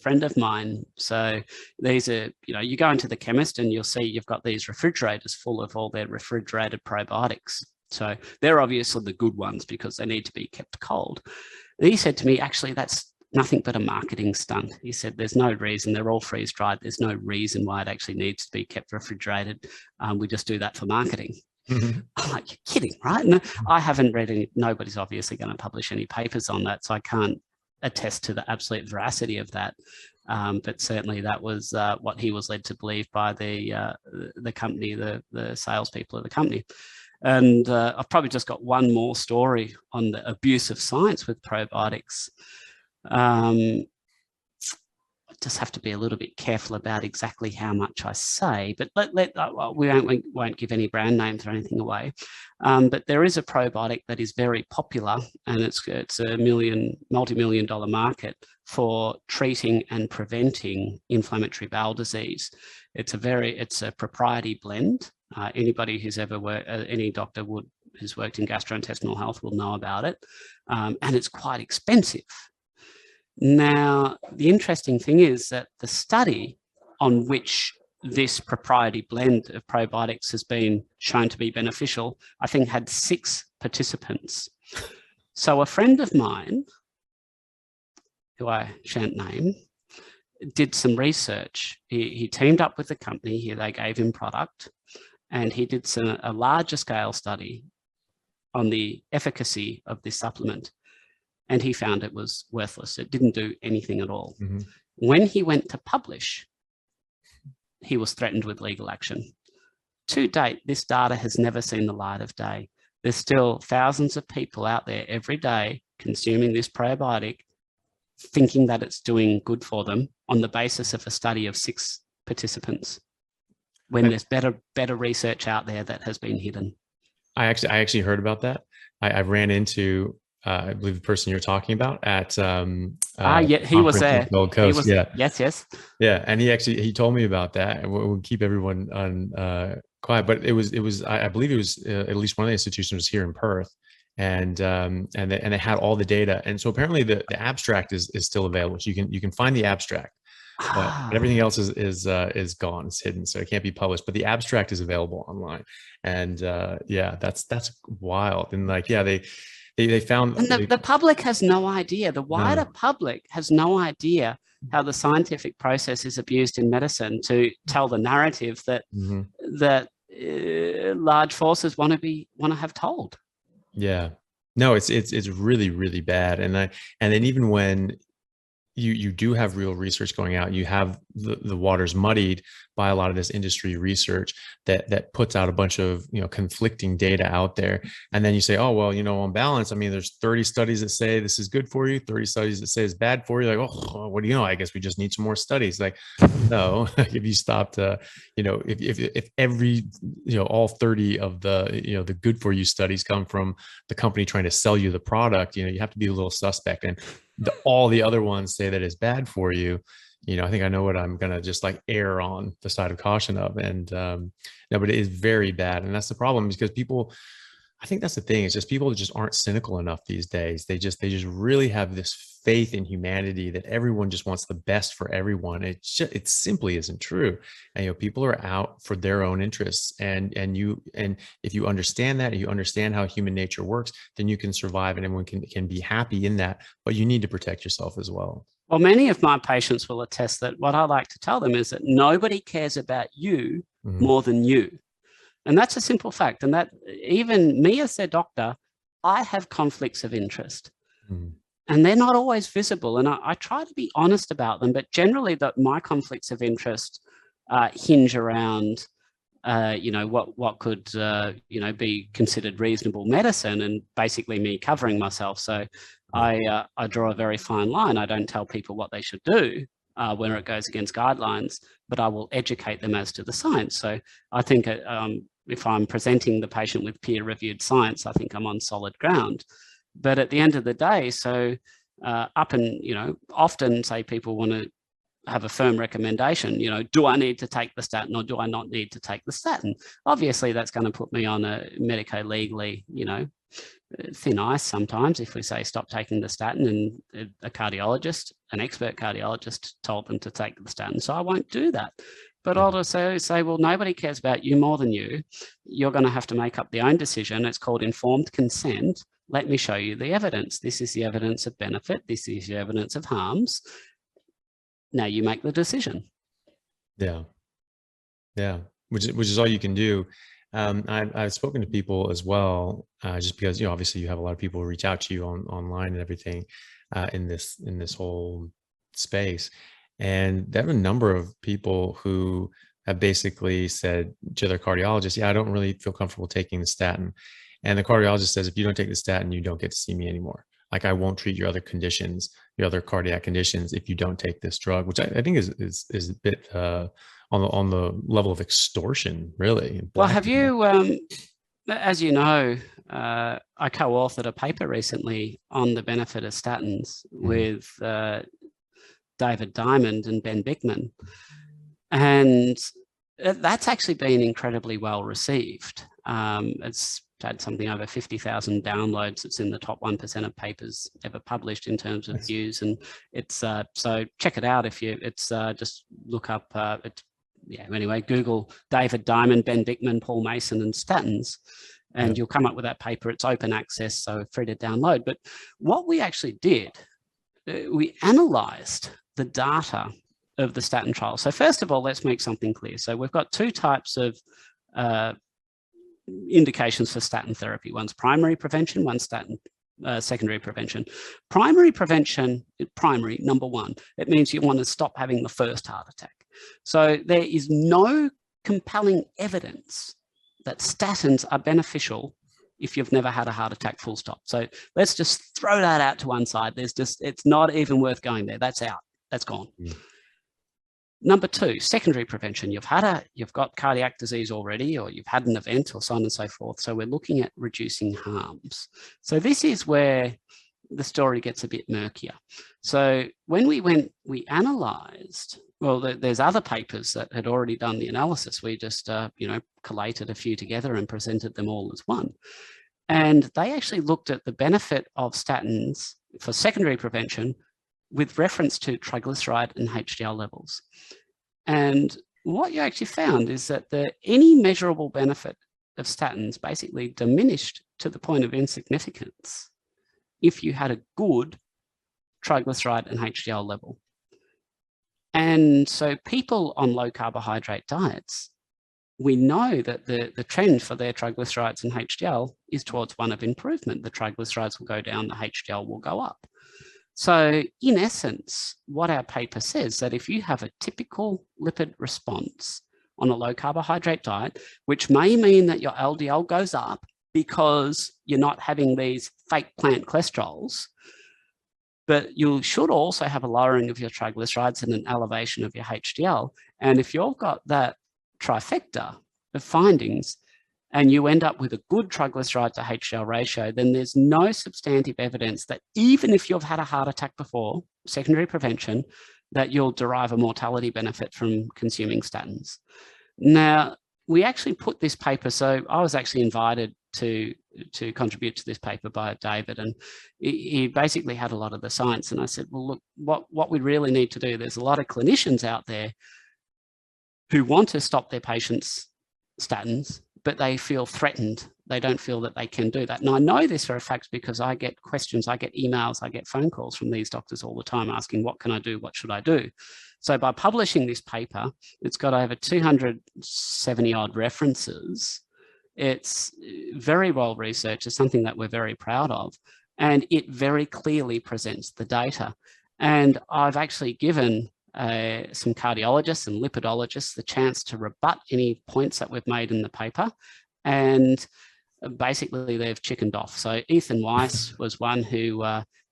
friend of mine, so these are, you know, you go into the chemist and you'll see you've got these refrigerators full of all their refrigerated probiotics. So they're obviously the good ones because they need to be kept cold. And he said to me, actually, that's nothing but a marketing stunt. He said, there's no reason, they're all freeze dried. There's no reason why it actually needs to be kept refrigerated. We just do that for marketing. Mm-hmm. I'm like, you're kidding, right? No, I haven't read any, nobody's obviously going to publish any papers on that, so I can't attest to the absolute veracity of that. But certainly that was what he was led to believe by the company, the salespeople of the company. And I've probably just got one more story on the abuse of science with probiotics. I just have to be a little bit careful about exactly how much I say, but we won't give any brand names or anything away. But there is a probiotic that is very popular, and it's a multi-million-dollar market for treating and preventing inflammatory bowel disease. It's a proprietary blend. Anybody who's ever worked, any doctor who's worked in gastrointestinal health will know about it, and it's quite expensive. Now, the interesting thing is that the study on which this proprietary blend of probiotics has been shown to be beneficial, I think had 6 participants. So a friend of mine, who I shan't name, did some research. He teamed up with the company, they gave him product, and he did a larger scale study on the efficacy of this supplement. And he found it was worthless. It didn't do anything at all. Mm-hmm. When he went to publish, he was threatened with legal action. To date, this data has never seen the light of day. There's still thousands of people out there every day consuming this probiotic, thinking that it's doing good for them on the basis of a study of 6 participants, when there's better research out there that has been hidden. I actually heard about that. I ran into I believe the person you're talking about at yeah, he was there. Gold Coast. Yes. Yeah, and he told me about that. We'll keep everyone on quiet, but it was I believe it was at least one of the institutions was here in Perth, and they had all the data, and so apparently the abstract is still available. So you can find the abstract, but everything else is gone. It's hidden, so it can't be published. But the abstract is available online, and yeah, that's wild. And like, yeah, they found, and the public has no idea. The wider public has no idea how the scientific process is abused in medicine to tell the narrative that that large forces want to have told. Yeah, no, it's really, really bad. And then even when you do have real research going out, you have the water's muddied by a lot of this industry research that puts out a bunch of, conflicting data out there. And then you say, oh, well, on balance, I mean, there's 30 studies that say this is good for you, 30 studies that say it's bad for you. Like, oh, what do you know? I guess we just need some more studies. Like, no, if you stopped, if every, all 30 of the good for you studies come from the company trying to sell you the product, you have to be a little suspect. And all the other ones say that it's bad for you. I think I know what I'm going to just like err on the side of caution of. And no, but it is very bad. And that's the problem, because people, I think that's the thing. It's just people just aren't cynical enough these days. They just really have this faith in humanity that everyone just wants the best for everyone. It simply isn't true. And people are out for their own interests. And if you understand that, and you understand how human nature works, then you can survive, and everyone can be happy in that. But you need to protect yourself as well. Well, many of my patients will attest that what I like to tell them is that nobody cares about you more than you. And that's a simple fact. And that even me as their doctor, I have conflicts of interest. And they're not always visible. And I try to be honest about them, but generally my conflicts of interest hinge around, what could, be considered reasonable medicine, and basically me covering myself. So I draw a very fine line. I don't tell people what they should do when it goes against guidelines, but I will educate them as to the science. So I think if I'm presenting the patient with peer-reviewed science, I think I'm on solid ground. But at the end of the day, often say people want to have a firm recommendation, do I need to take the statin or do I not need to take the statin? Obviously, that's going to put me on a medico-legally, thin ice sometimes if we say stop taking the statin, and a cardiologist, an expert cardiologist, told them to take the statin. So I won't do that. But I'll also say, well, nobody cares about you more than you. You're going to have to make up the own decision. It's called informed consent. Let me show you the evidence. This is the evidence of benefit. This is the evidence of harms. Now you make the decision. Yeah. Which is all you can do. I've spoken to people as well, just because, obviously you have a lot of people who reach out to you online and everything, in this whole space. And there have a number of people who have basically said to their cardiologist, yeah, I don't really feel comfortable taking the statin. And the cardiologist says, if you don't take the statin, you don't get to see me anymore. Like, I won't treat your other conditions, your other cardiac conditions, if you don't take this drug, which I think is a bit on the level of extortion, really. Well, have you, as you know, I co-authored a paper recently on the benefit of statins with David Diamond and Ben Bickman. And that's actually been incredibly well received. It's had something over 50,000 downloads. It's in the top 1% of papers ever published in terms of views. And it's, so check it out if just look up, anyway, Google David Diamond, Ben Bickman, Paul Mason, and statins, and you'll come up with that paper. It's open access, so free to download. But what we actually did, we analyzed the data of the statin trial. So first of all, let's make something clear. So we've got two types of indications for statin therapy. One's primary prevention, one's secondary prevention. Primary prevention, number one, it means you want to stop having the first heart attack. So there is no compelling evidence that statins are beneficial if you've never had a heart attack, full stop. So let's just throw that out to one side. It's not even worth going there. That's out, that's gone. Number two, secondary prevention. You've got cardiac disease already, or you've had an event, or so on and so forth. So we're looking at reducing harms. So this is where the story gets a bit murkier. So when we analyzed, well, there's other papers that had already done the analysis. We just, collated a few together and presented them all as one. And they actually looked at the benefit of statins for secondary prevention with reference to triglyceride and HDL levels. And what you actually found is that any measurable benefit of statins basically diminished to the point of insignificance if you had a good triglyceride and HDL level. And so people on low carbohydrate diets, we know that the trend for their triglycerides and HDL is towards one of improvement. The triglycerides will go down, the HDL will go up. So in essence, what our paper says that if you have a typical lipid response on a low carbohydrate diet, which may mean that your LDL goes up because you're not having these fake plant cholesterols, but you should also have a lowering of your triglycerides and an elevation of your HDL. And if you've got that trifecta of findings and you end up with a good triglyceride to HDL ratio, then there's no substantive evidence that even if you've had a heart attack before, secondary prevention, that you'll derive a mortality benefit from consuming statins. Now, we actually put this paper, so I was actually invited to contribute to this paper by David, and he basically had a lot of the science. And I said, well, look, what we really need to do, there's a lot of clinicians out there who want to stop their patients' statins, but they feel threatened. They don't feel that they can do that. And I know this for a fact because I get questions, I get emails, I get phone calls from these doctors all the time asking, what can I do? What should I do? So by publishing this paper, it's got over 270 odd references. It's very well researched. It's something that we're very proud of. And it very clearly presents the data. And I've actually given some cardiologists and lipidologists the chance to rebut any points that we've made in the paper. And basically they've chickened off. So Ethan Weiss was one who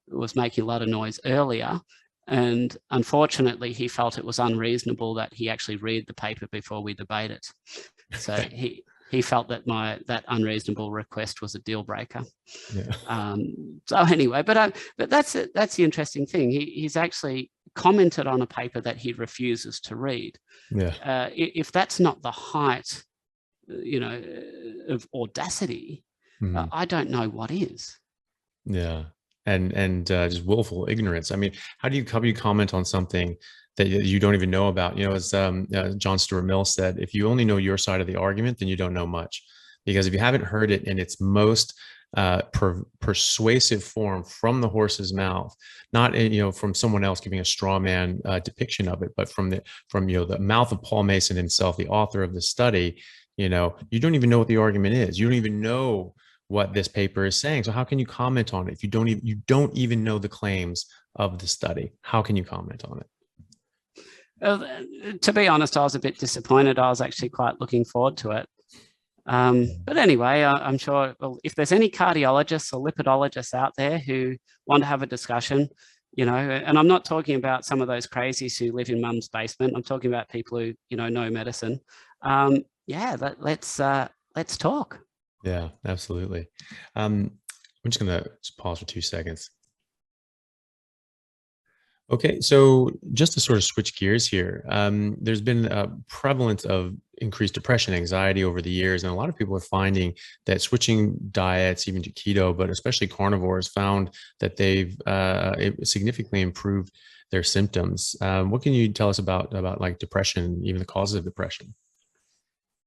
was making a lot of noise earlier. And unfortunately, he felt it was unreasonable that he actually read the paper before we debate it. So he felt that that unreasonable request was a deal breaker. Yeah. So anyway, but that's the interesting thing. He's actually commented on a paper that he refuses to read. Yeah. If that's not the height, of audacity, I don't know what is. Yeah. And just willful ignorance. I mean, how do you comment on something that you don't even know about? As John Stuart Mill said, if you only know your side of the argument, then you don't know much. Because if you haven't heard it in its most persuasive form from the horse's mouth, not from someone else giving a straw man depiction of it, but from the mouth of Paul Mason himself, the author of the study, you don't even know what the argument is. You don't even know what this paper is saying. So how can you comment on it if you don't even know the claims of the study? How can you comment on it? To be honest, I was a bit disappointed. I was actually quite looking forward to it. But anyway, I'm sure, well, if there's any cardiologists or lipidologists out there who want to have a discussion, and I'm not talking about some of those crazies who live in mum's basement. I'm talking about people who, know medicine. Let's talk. Yeah, absolutely. I'm just going to pause for 2 seconds. Okay, so just to sort of switch gears here, there's been a prevalence of increased depression, anxiety over the years, and a lot of people are finding that switching diets, even to keto, but especially carnivores, found that they've significantly improved their symptoms. What can you tell us about like depression, even the causes of depression?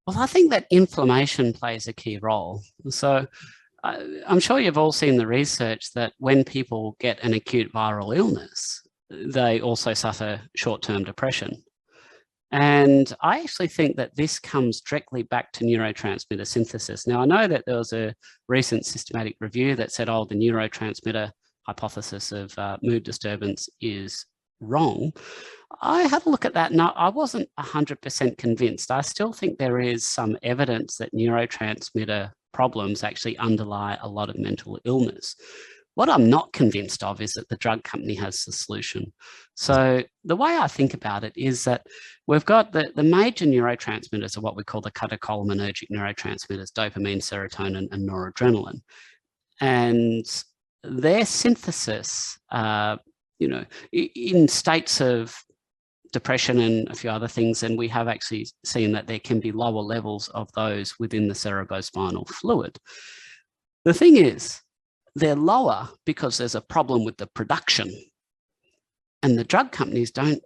Well, I think that inflammation plays a key role. So I'm sure you've all seen the research that when people get an acute viral illness, they also suffer short-term depression. And I actually think that this comes directly back to neurotransmitter synthesis. Now, I know that there was a recent systematic review that said, the neurotransmitter hypothesis of mood disturbance is wrong. I had a look at that and I wasn't 100% convinced. I still think there is some evidence that neurotransmitter problems actually underlie a lot of mental illness. What I'm not convinced of is that the drug company has the solution. So the way I think about it is that we've got the major neurotransmitters are what we call the catecholaminergic neurotransmitters, dopamine, serotonin, and noradrenaline. And their synthesis, in states of depression and a few other things, and we have actually seen that there can be lower levels of those within the cerebrospinal fluid. The thing is, they're lower because there's a problem with the production. And the drug companies don't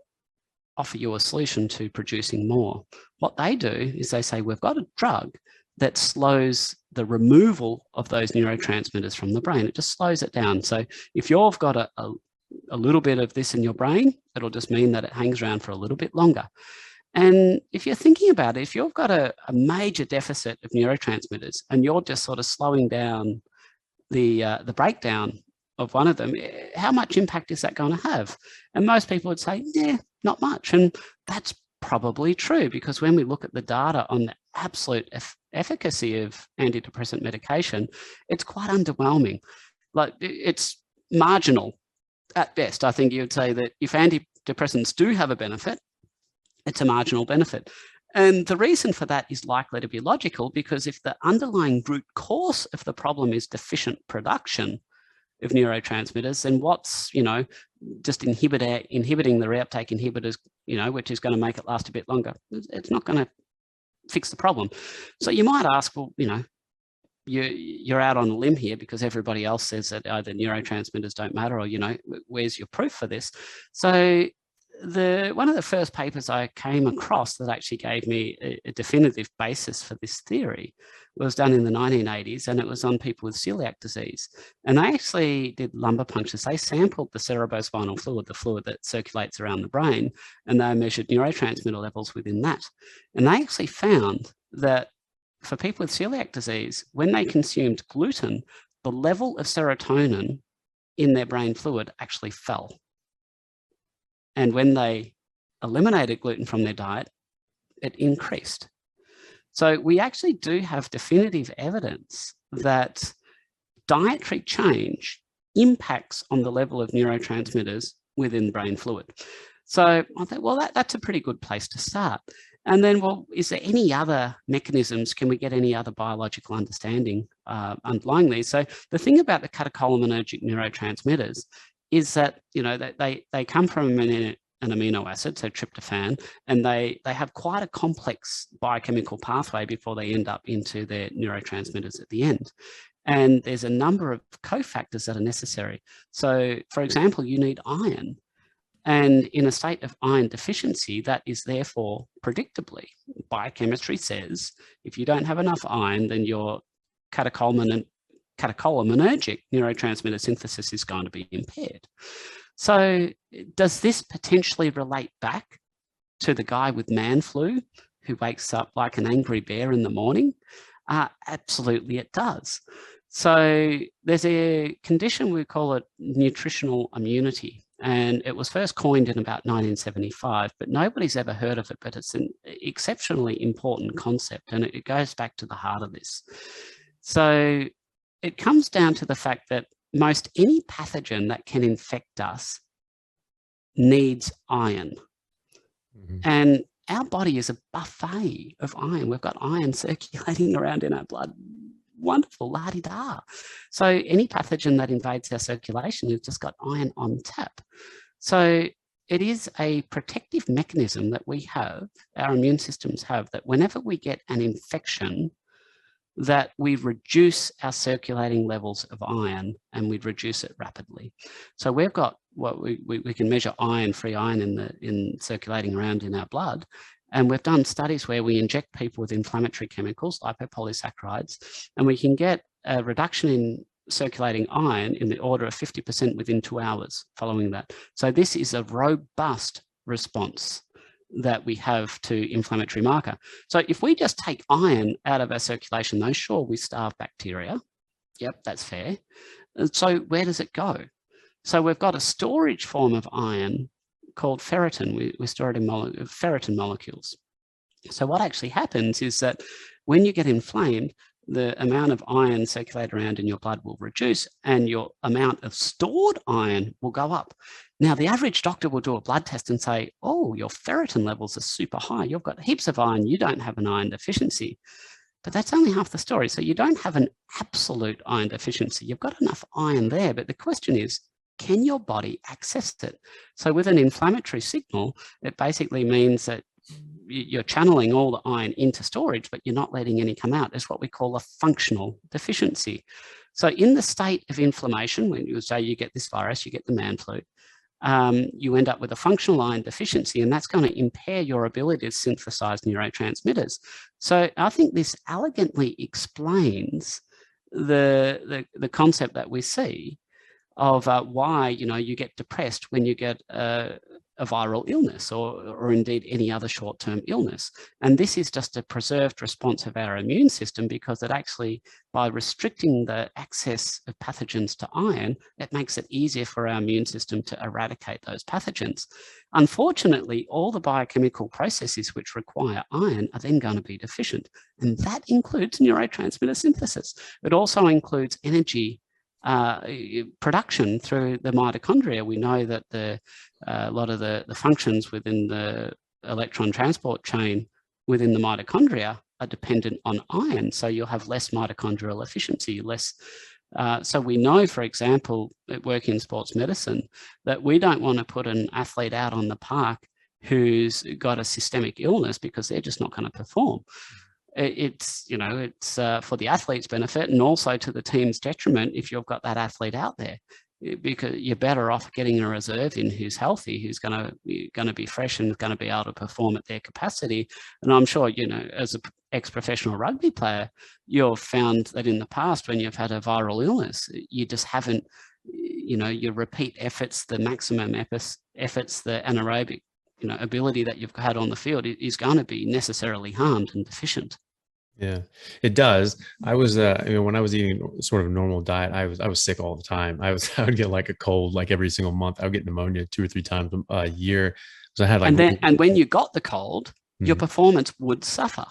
offer you a solution to producing more. What they do is they say, we've got a drug that slows the removal of those neurotransmitters from the brain. It just slows it down. So if you've got a little bit of this in your brain, it'll just mean that it hangs around for a little bit longer. And if you're thinking about it, if you've got a major deficit of neurotransmitters and you're just sort of slowing down the breakdown of one of them, how much impact is that going to have? And most people would say, yeah, not much. And that's probably true, because when we look at the data on the absolute efficacy of antidepressant medication, it's quite underwhelming. Like, it's marginal at best. I think you'd say that if antidepressants do have a benefit, it's a marginal benefit. And the reason for that is likely to be logical, because if the underlying root cause of the problem is deficient production of neurotransmitters, then what's, just inhibiting the reuptake inhibitors, which is going to make it last a bit longer, it's not going to fix the problem. So you might ask, well, you're out on a limb here because everybody else says that either neurotransmitters don't matter, or, where's your proof for this? So one of the first papers I came across that actually gave me a definitive basis for this theory was done in the 1980s, and it was on people with celiac disease. And they actually did lumbar punctures. They sampled the cerebrospinal fluid, the fluid that circulates around the brain, and they measured neurotransmitter levels within that. And they actually found that for people with celiac disease, when they consumed gluten, the level of serotonin in their brain fluid actually fell. And when they eliminated gluten from their diet, it increased. So we actually do have definitive evidence that dietary change impacts on the level of neurotransmitters within brain fluid. So I thought, well, that's a pretty good place to start. And then, well, is there any other mechanisms? Can we get any other biological understanding underlying these? So the thing about the catecholaminergic neurotransmitters is that, they come from an amino acid, so tryptophan, and they have quite a complex biochemical pathway before they end up into their neurotransmitters at the end. And there's a number of cofactors that are necessary. So, for example, you need iron. And in a state of iron deficiency, that is therefore predictably, biochemistry says, if you don't have enough iron, then your catecholaminergic neurotransmitter synthesis is going to be impaired. So does this potentially relate back to the guy with man flu who wakes up like an angry bear in the morning? Absolutely, it does. So there's a condition, we call it nutritional immunity. And it was first coined in about 1975, but nobody's ever heard of it, but it's an exceptionally important concept, and it goes back to the heart of this. So it comes down to the fact that most any pathogen that can infect us needs iron. Mm-hmm. And our body is a buffet of iron. We've got iron circulating around in our blood. Wonderful, la-di-da. So any pathogen that invades our circulation has just got iron on tap. So it is a protective mechanism that we have, our immune systems have, that whenever we get an infection, that we reduce our circulating levels of iron, and we reduce it rapidly. So we've got what we can measure iron, free iron in circulating around in our blood. And we've done studies where we inject people with inflammatory chemicals, lipopolysaccharides, and we can get a reduction in circulating iron in the order of 50% within 2 hours following that. So this is a robust response that we have to inflammatory marker. So if we just take iron out of our circulation, though, sure, we starve bacteria. Yep, that's fair. And so where does it go? So we've got a storage form of iron called ferritin. We store it in ferritin molecules. So what actually happens is that when you get inflamed, the amount of iron circulated around in your blood will reduce, and your amount of stored iron will go up. Now, the average doctor will do a blood test and say, oh, your ferritin levels are super high. You've got heaps of iron. You don't have an iron deficiency. But that's only half the story. So you don't have an absolute iron deficiency. You've got enough iron there. But the question is, can your body access it? So with an inflammatory signal, it basically means that you're channeling all the iron into storage, but you're not letting any come out. It's what we call a functional deficiency. So in the state of inflammation, when you say you get this virus, you get the man flu, you end up with a functional iron deficiency, and that's going to impair your ability to synthesize neurotransmitters. So I think this elegantly explains the concept that we see of why you get depressed when you get a viral illness or indeed any other short-term illness. And this is just a preserved response of our immune system, because it actually, by restricting the access of pathogens to iron, it makes it easier for our immune system to eradicate those pathogens. Unfortunately, all the biochemical processes which require iron are then going to be deficient. And that includes neurotransmitter synthesis. It also includes energy production through the mitochondria. We know that a lot of the functions within the electron transport chain within the mitochondria are dependent on iron. So you'll have less mitochondrial efficiency, less. So we know, for example, at work in sports medicine, that we don't want to put an athlete out on the park who's got a systemic illness, because they're just not going to perform. It's for the athlete's benefit and also to the team's detriment if you've got that athlete out there, because you're better off getting a reserve in who's healthy, who's going to be fresh and going to be able to perform at their capacity. And I'm sure, as an ex-professional rugby player, you've found that in the past, when you've had a viral illness, you just haven't, your repeat efforts, the maximum efforts, the anaerobic ability that you've had on the field is going to be necessarily harmed and deficient. Yeah, it does. I was, when I was eating sort of a normal diet, I was sick all the time. I would get like a cold, like every single month. I would get pneumonia 2 or 3 times a year. So I had like, and when you got the cold, your performance would suffer.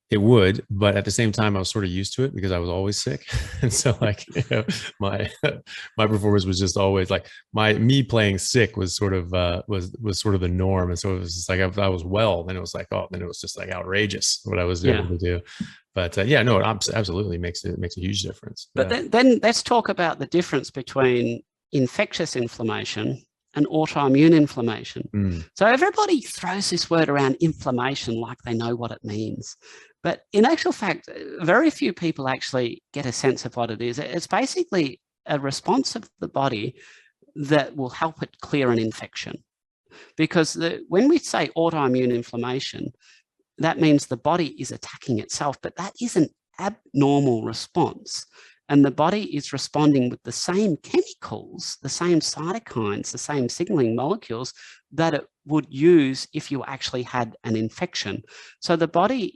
It would, but at the same time, I was sort of used to it because I was always sick. And so like, my performance was just always like me playing sick was sort of, was sort of the norm. And so it was just like, if I was well, then it was like, oh, then it was just like outrageous what I was able to do. But yeah, no, it absolutely makes a huge difference. But then let's talk about the difference between infectious inflammation and autoimmune inflammation. So everybody throws this word around, inflammation, like they know what it means. But in actual fact, very few people actually get a sense of what it is. It's basically a response of the body that will help it clear an infection. Because when we say autoimmune inflammation, that means the body is attacking itself, but that is an abnormal response. And the body is responding with the same chemicals, the same cytokines, the same signaling molecules that it would use if you actually had an infection. So the body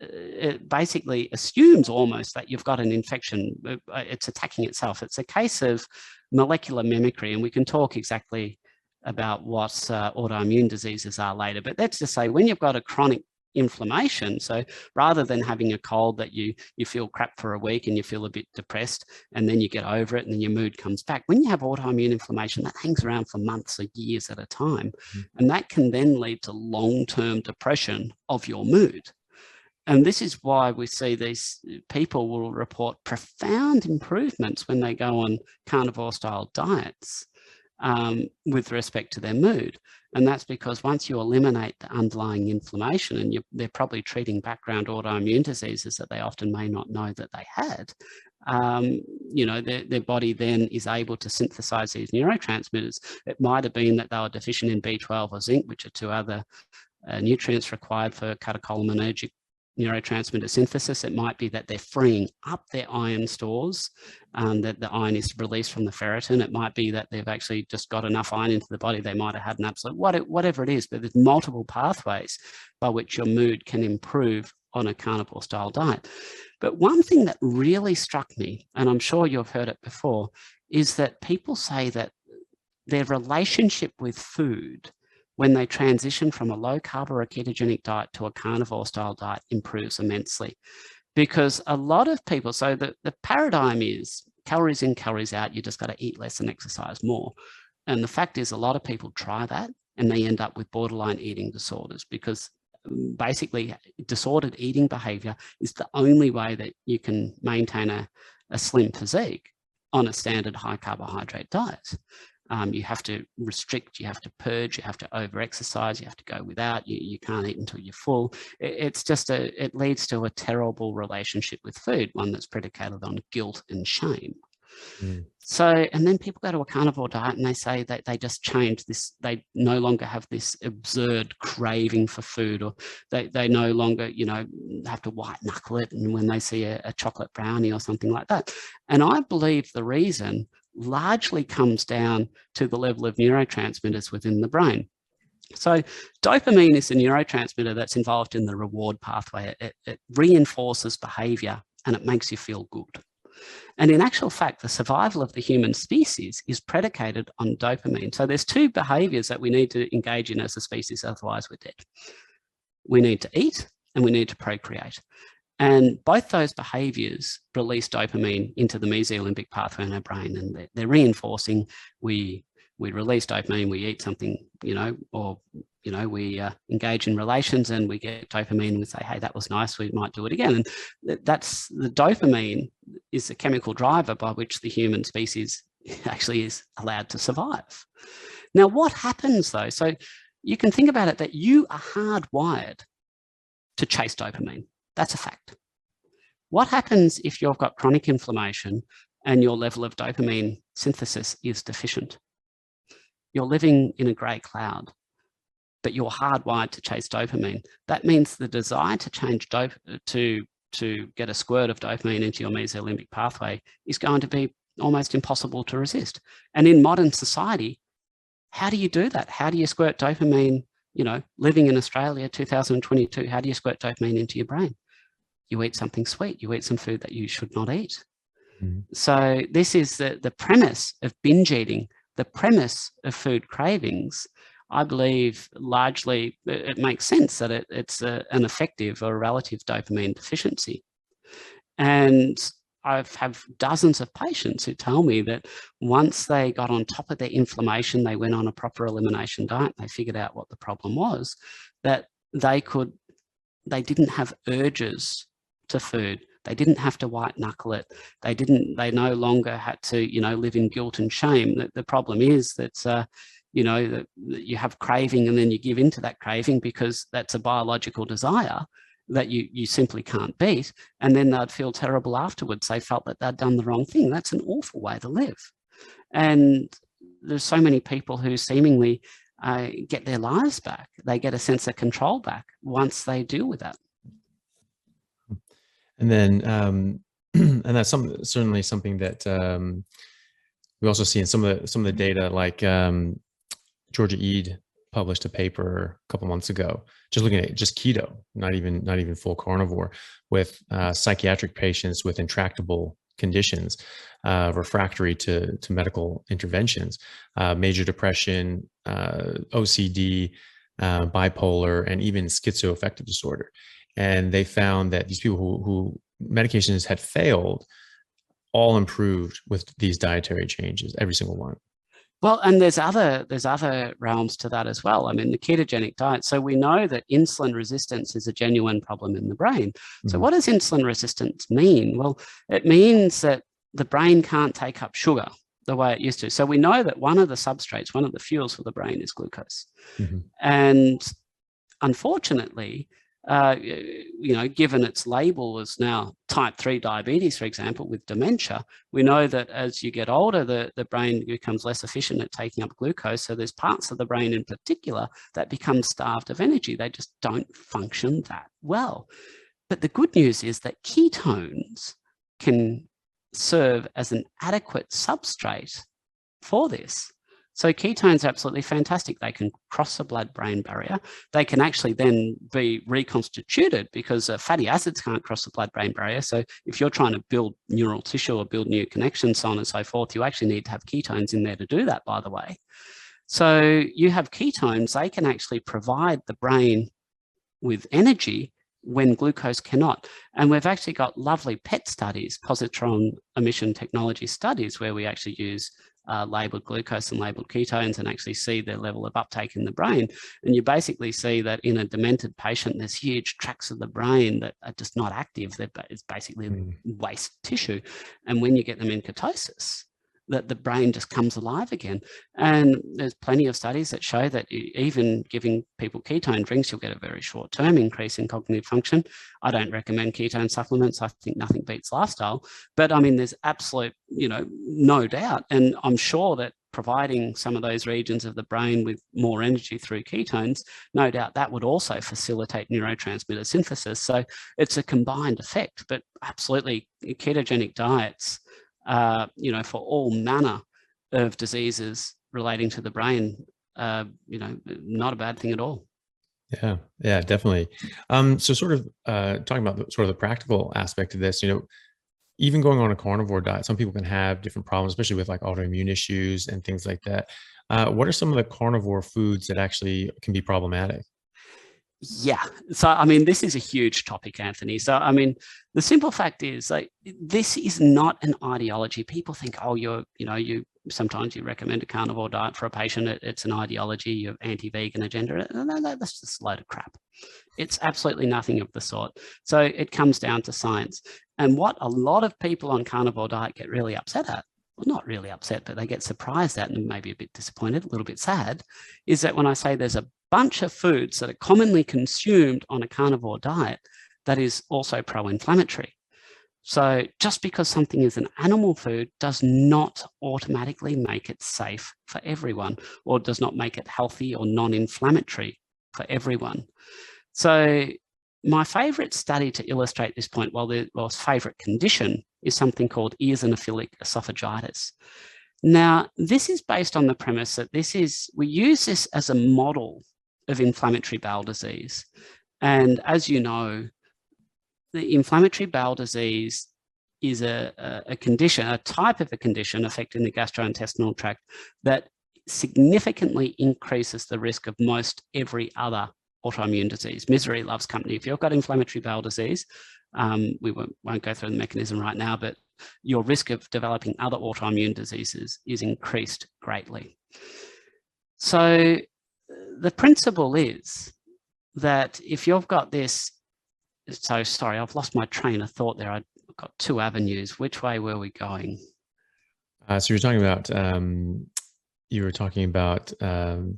it basically assumes almost that you've got an infection. It's attacking itself. It's a case of molecular mimicry, and we can talk exactly about what autoimmune diseases are later. But let's just say when you've got a chronic inflammation, so rather than having a cold that you feel crap for a week and you feel a bit depressed and then you get over it and then your mood comes back, when you have autoimmune inflammation, that hangs around for months or years at a time, and that can then lead to long-term depression of your mood. And this is why we see these people will report profound improvements when they go on carnivore style diets with respect to their mood. And that's because once you eliminate the underlying inflammation, and they're probably treating background autoimmune diseases that they often may not know that they had, their body then is able to synthesize these neurotransmitters. It might have been that they were deficient in B12 or zinc, which are 2 other nutrients required for catecholaminergic neurotransmitter synthesis. It might be that they're freeing up their iron stores, that the iron is released from the ferritin. It might be that they've actually just got enough iron into the body. They might have had an absolute, whatever it is, but there's multiple pathways by which your mood can improve on a carnivore style diet. But one thing that really struck me, and I'm sure you've heard it before, is that people say that their relationship with food when they transition from a low carb or a ketogenic diet to a carnivore style diet improves immensely. Because a lot of people, so the paradigm is calories in, calories out, you just got to eat less and exercise more. And the fact is a lot of people try that and they end up with borderline eating disorders, because basically disordered eating behavior is the only way that you can maintain a slim physique on a standard high carbohydrate diet. You have to restrict, you have to purge, you have to over-exercise, you have to go without, you can't eat until you're full. It's just it leads to a terrible relationship with food, one that's predicated on guilt and shame. So, and then people go to a carnivore diet and they say that they just change this, they no longer have this absurd craving for food, or they no longer, have to white knuckle it and when they see a chocolate brownie or something like that. And I believe the reason largely comes down to the level of neurotransmitters within the brain. So dopamine is the neurotransmitter that's involved in the reward pathway. It reinforces behavior and it makes you feel good. And in actual fact, the survival of the human species is predicated on dopamine. So there's two behaviors that we need to engage in as a species, otherwise we're dead. We need to eat and we need to procreate. And both those behaviors release dopamine into the mesolimbic pathway in our brain, and they're reinforcing. We release dopamine, we eat something, or we engage in relations and we get dopamine and we say, hey, that was nice, we might do it again. And that's the dopamine is the chemical driver by which the human species actually is allowed to survive. Now, what happens though? So you can think about it that you are hardwired to chase dopamine. That's a fact. What happens if you've got chronic inflammation and your level of dopamine synthesis is deficient? You're living in a grey cloud, but you're hardwired to chase dopamine. That means the desire to change to get a squirt of dopamine into your mesolimbic pathway is going to be almost impossible to resist. And in modern society, how do you do that? How do you squirt dopamine, living in Australia, 2022, how do you squirt dopamine into your brain? You eat something sweet, you eat some food that you should not eat. Mm-hmm. So this is the premise of binge eating, the premise of food cravings. I believe largely it makes sense that it's an effective or relative dopamine deficiency. And I've had dozens of patients who tell me that once they got on top of their inflammation, they went on a proper elimination diet, they figured out what the problem was, that they didn't have urges to food. They didn't have to white knuckle it. They no longer had to, live in guilt and shame. The problem is that, that you have craving and then you give into that craving because that's a biological desire that you simply can't beat. And then they'd feel terrible afterwards. They felt that they'd done the wrong thing. That's an awful way to live. And there's so many people who seemingly get their lives back. They get a sense of control back once they deal with that. And then, and that's certainly something that we also see in some of the data, like Georgia Eade published a paper a couple months ago, just looking at just keto, not even full carnivore, with psychiatric patients with intractable conditions, refractory to medical interventions, major depression, OCD, bipolar, and even schizoaffective disorder. And they found that these people who medications had failed all improved with these dietary changes, every single one. Well, and there's other realms to that as well. I mean, the ketogenic diet. So we know that insulin resistance is a genuine problem in the brain. So what does insulin resistance mean? Well, it means that the brain can't take up sugar the way it used to. So we know that one of the substrates, one of the fuels for the brain is glucose. And unfortunately, given its label as now type 3 diabetes, for example, with dementia, we know that as you get older, the brain becomes less efficient at taking up glucose. So there's parts of the brain in particular that become starved of energy. They just don't function that well. But the good news is that ketones can serve as an adequate substrate for this. So ketones are absolutely fantastic. They can cross the blood-brain barrier. They can actually then be reconstituted because fatty acids can't cross the blood-brain barrier. So if you're trying to build neural tissue or build new connections, so on and so forth, you actually need to have ketones in there to do that, by the way. So you have ketones, they can actually provide the brain with energy when glucose cannot. And we've actually got lovely PET studies, positron emission technology studies, where we actually use labeled glucose and labeled ketones and actually see their level of uptake in the brain. And you basically see that in a demented patient, there's huge tracts of the brain that are just not active. It's basically waste tissue. And when you get them in ketosis, that the brain just comes alive again. And there's plenty of studies that show that even giving people ketone drinks, you'll get a very short-term increase in cognitive function. I don't recommend ketone supplements. I think nothing beats lifestyle. But I mean, there's absolute, no doubt. And I'm sure that providing some of those regions of the brain with more energy through ketones, no doubt that would also facilitate neurotransmitter synthesis. So it's a combined effect, but absolutely ketogenic diets, for all manner of diseases relating to the brain not a bad thing at all. Yeah, definitely. So sort of talking about sort of the practical aspect of this, even going on a carnivore diet, some people can have different problems, especially with like autoimmune issues and things like that. What are some of the carnivore foods that actually can be problematic? Yeah. So, I mean, this is a huge topic, Anthony. So, I mean, the simple fact is, like, this is not an ideology. People think, oh, sometimes you recommend a carnivore diet for a patient. It's an ideology, you're anti-vegan agenda. No, that's just a load of crap. It's absolutely nothing of the sort. So it comes down to science. And what a lot of people on carnivore diet get really upset at, well, not really upset, but they get surprised at and maybe a bit disappointed, a little bit sad, is that when I say there's a bunch of foods that are commonly consumed on a carnivore diet that is also pro-inflammatory. So just because something is an animal food does not automatically make it safe for everyone, or does not make it healthy or non-inflammatory for everyone. So my favorite study to illustrate this point, favorite condition, is something called eosinophilic esophagitis. Now, this is based on the premise that we use this as a model of inflammatory bowel disease. And as you know, the inflammatory bowel disease is a condition, a type of a condition affecting the gastrointestinal tract that significantly increases the risk of most every other autoimmune disease. Misery loves company. If you've got inflammatory bowel disease, we won't go through the mechanism right now, but your risk of developing other autoimmune diseases is increased greatly. So the principle is that if you've got this, so sorry, I've lost my train of thought there. I've got two avenues. Which way were we going? So you were talking about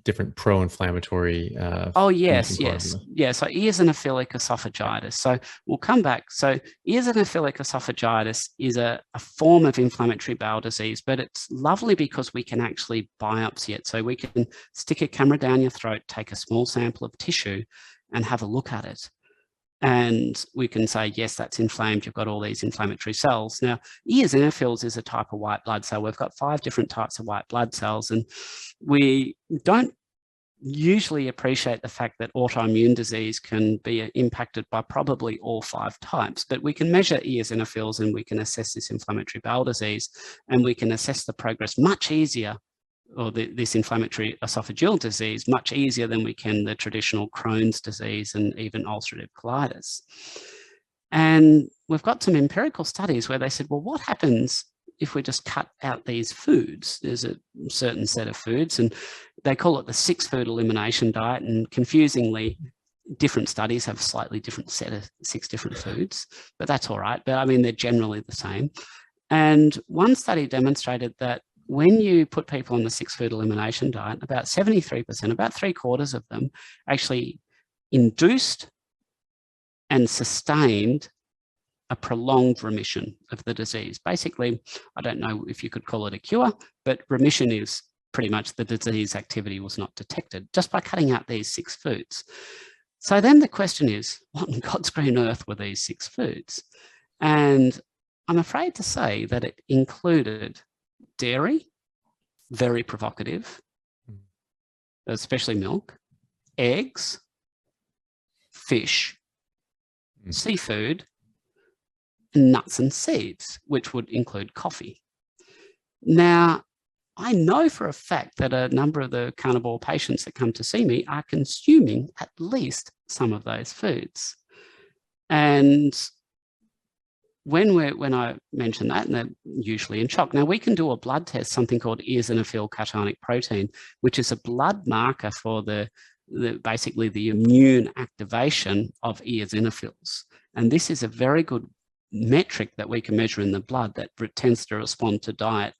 different pro-inflammatory. Oh, yes. Yeah. So eosinophilic esophagitis. So we'll come back. So eosinophilic esophagitis is a form of inflammatory bowel disease, but it's lovely because we can actually biopsy it. So we can stick a camera down your throat, take a small sample of tissue and have a look at it. And we can say, yes, that's inflamed. You've got all these inflammatory cells. Now, eosinophils is a type of white blood cell. We've got 5 different types of white blood cells, and we don't usually appreciate the fact that autoimmune disease can be impacted by probably all 5 types, but we can measure eosinophils and we can assess this inflammatory bowel disease, and we can assess the progress much easier, or this inflammatory esophageal disease, much easier than we can the traditional Crohn's disease and even ulcerative colitis. And we've got some empirical studies where they said, well, what happens if we just cut out these foods? There's a certain set of foods, and they call it the 6-food elimination diet. And confusingly, different studies have a slightly different set of 6 different foods, but that's all right. But I mean, they're generally the same. And one study demonstrated that when you put people on the 6-food elimination diet, about 73%, about 3/4 of them actually induced and sustained a prolonged remission of the disease. Basically, I don't know if you could call it a cure, but remission is pretty much the disease activity was not detected just by cutting out these 6 foods. So then the question is, what in God's green earth were these 6 foods? And I'm afraid to say that it included dairy, very provocative, especially milk, eggs, fish, seafood, nuts and seeds, which would include coffee. Now, I know for a fact that a number of the carnivore patients that come to see me are consuming at least some of those foods. And when I mention that, and they're usually in shock. Now, we can do a blood test, something called eosinophil cationic protein, which is a blood marker for basically the immune activation of eosinophils. And this is a very good metric that we can measure in the blood that tends to respond to diet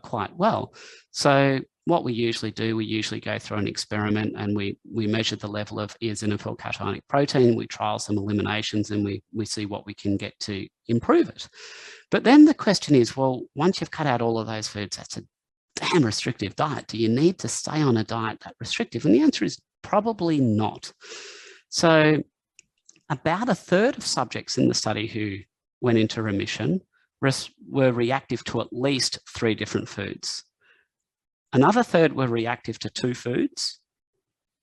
quite well. So what we usually do, we usually go through an experiment and we measure the level of eosinophil cationic protein, we trial some eliminations, and we see what we can get to improve it. But then the question is, well, once you've cut out all of those foods, that's a damn restrictive diet. Do you need to stay on a diet that restrictive? And the answer is probably not. So about 1/3 of subjects in the study who went into remission were reactive to at least 3 different foods. Another third were reactive to 2 foods,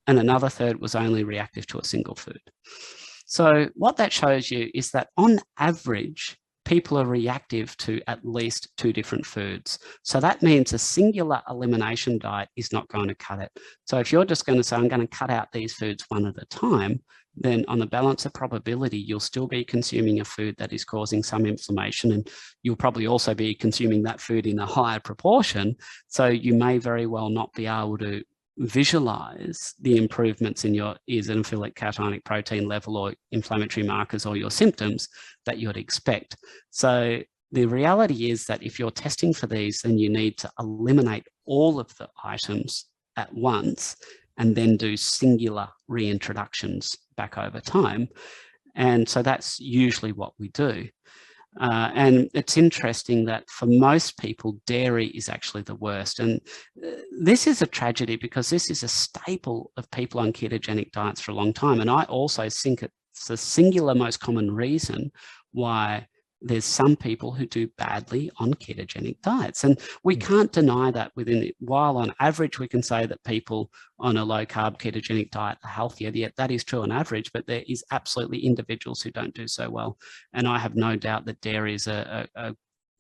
and another third was only reactive to a single food. So what that shows you is that on average, people are reactive to at least 2 different foods. So that means a singular elimination diet is not going to cut it. So if you're just going to say, I'm going to cut out these foods one at a time, then on the balance of probability, you'll still be consuming a food that is causing some inflammation, and you'll probably also be consuming that food in a higher proportion. So you may very well not be able to visualize the improvements in your eosinophilic cationic protein level or inflammatory markers or your symptoms that you'd expect. So the reality is that if you're testing for these, then you need to eliminate all of the items at once and then do singular reintroductions back over time. And so that's usually what we do. And it's interesting that for most people, dairy is actually the worst. And this is a tragedy because this is a staple of people on ketogenic diets for a long time. And I also think it's the singular most common reason why there's some people who do badly on ketogenic diets. And we can't deny that within it. While on average, we can say that people on a low carb ketogenic diet are healthier, yet that is true on average, but there is absolutely individuals who don't do so well. And I have no doubt that dairy is a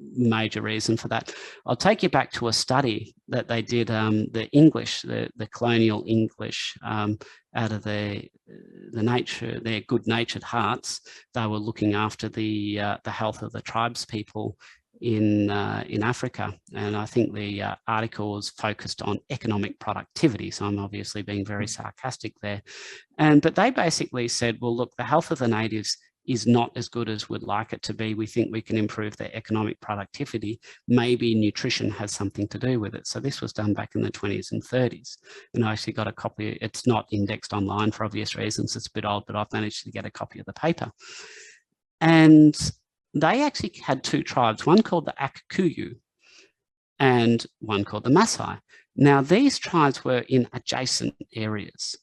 major reason for that. I'll take you back to a study that they did, the English, the colonial English, out of their good-natured hearts. They were looking after the health of the tribes people in Africa, and I think the article was focused on economic productivity. So I'm obviously being very sarcastic there, but they basically said, well, look, the health of the natives is not as good as we'd like it to be. We think we can improve their economic productivity. Maybe nutrition has something to do with it. So this was done back in the 20s and 30s. And I actually got a copy. It's not indexed online for obvious reasons. It's a bit old, but I've managed to get a copy of the paper. And they actually had 2 tribes, one called the Akykuyu and one called the Masai. Now, these tribes were in adjacent areas.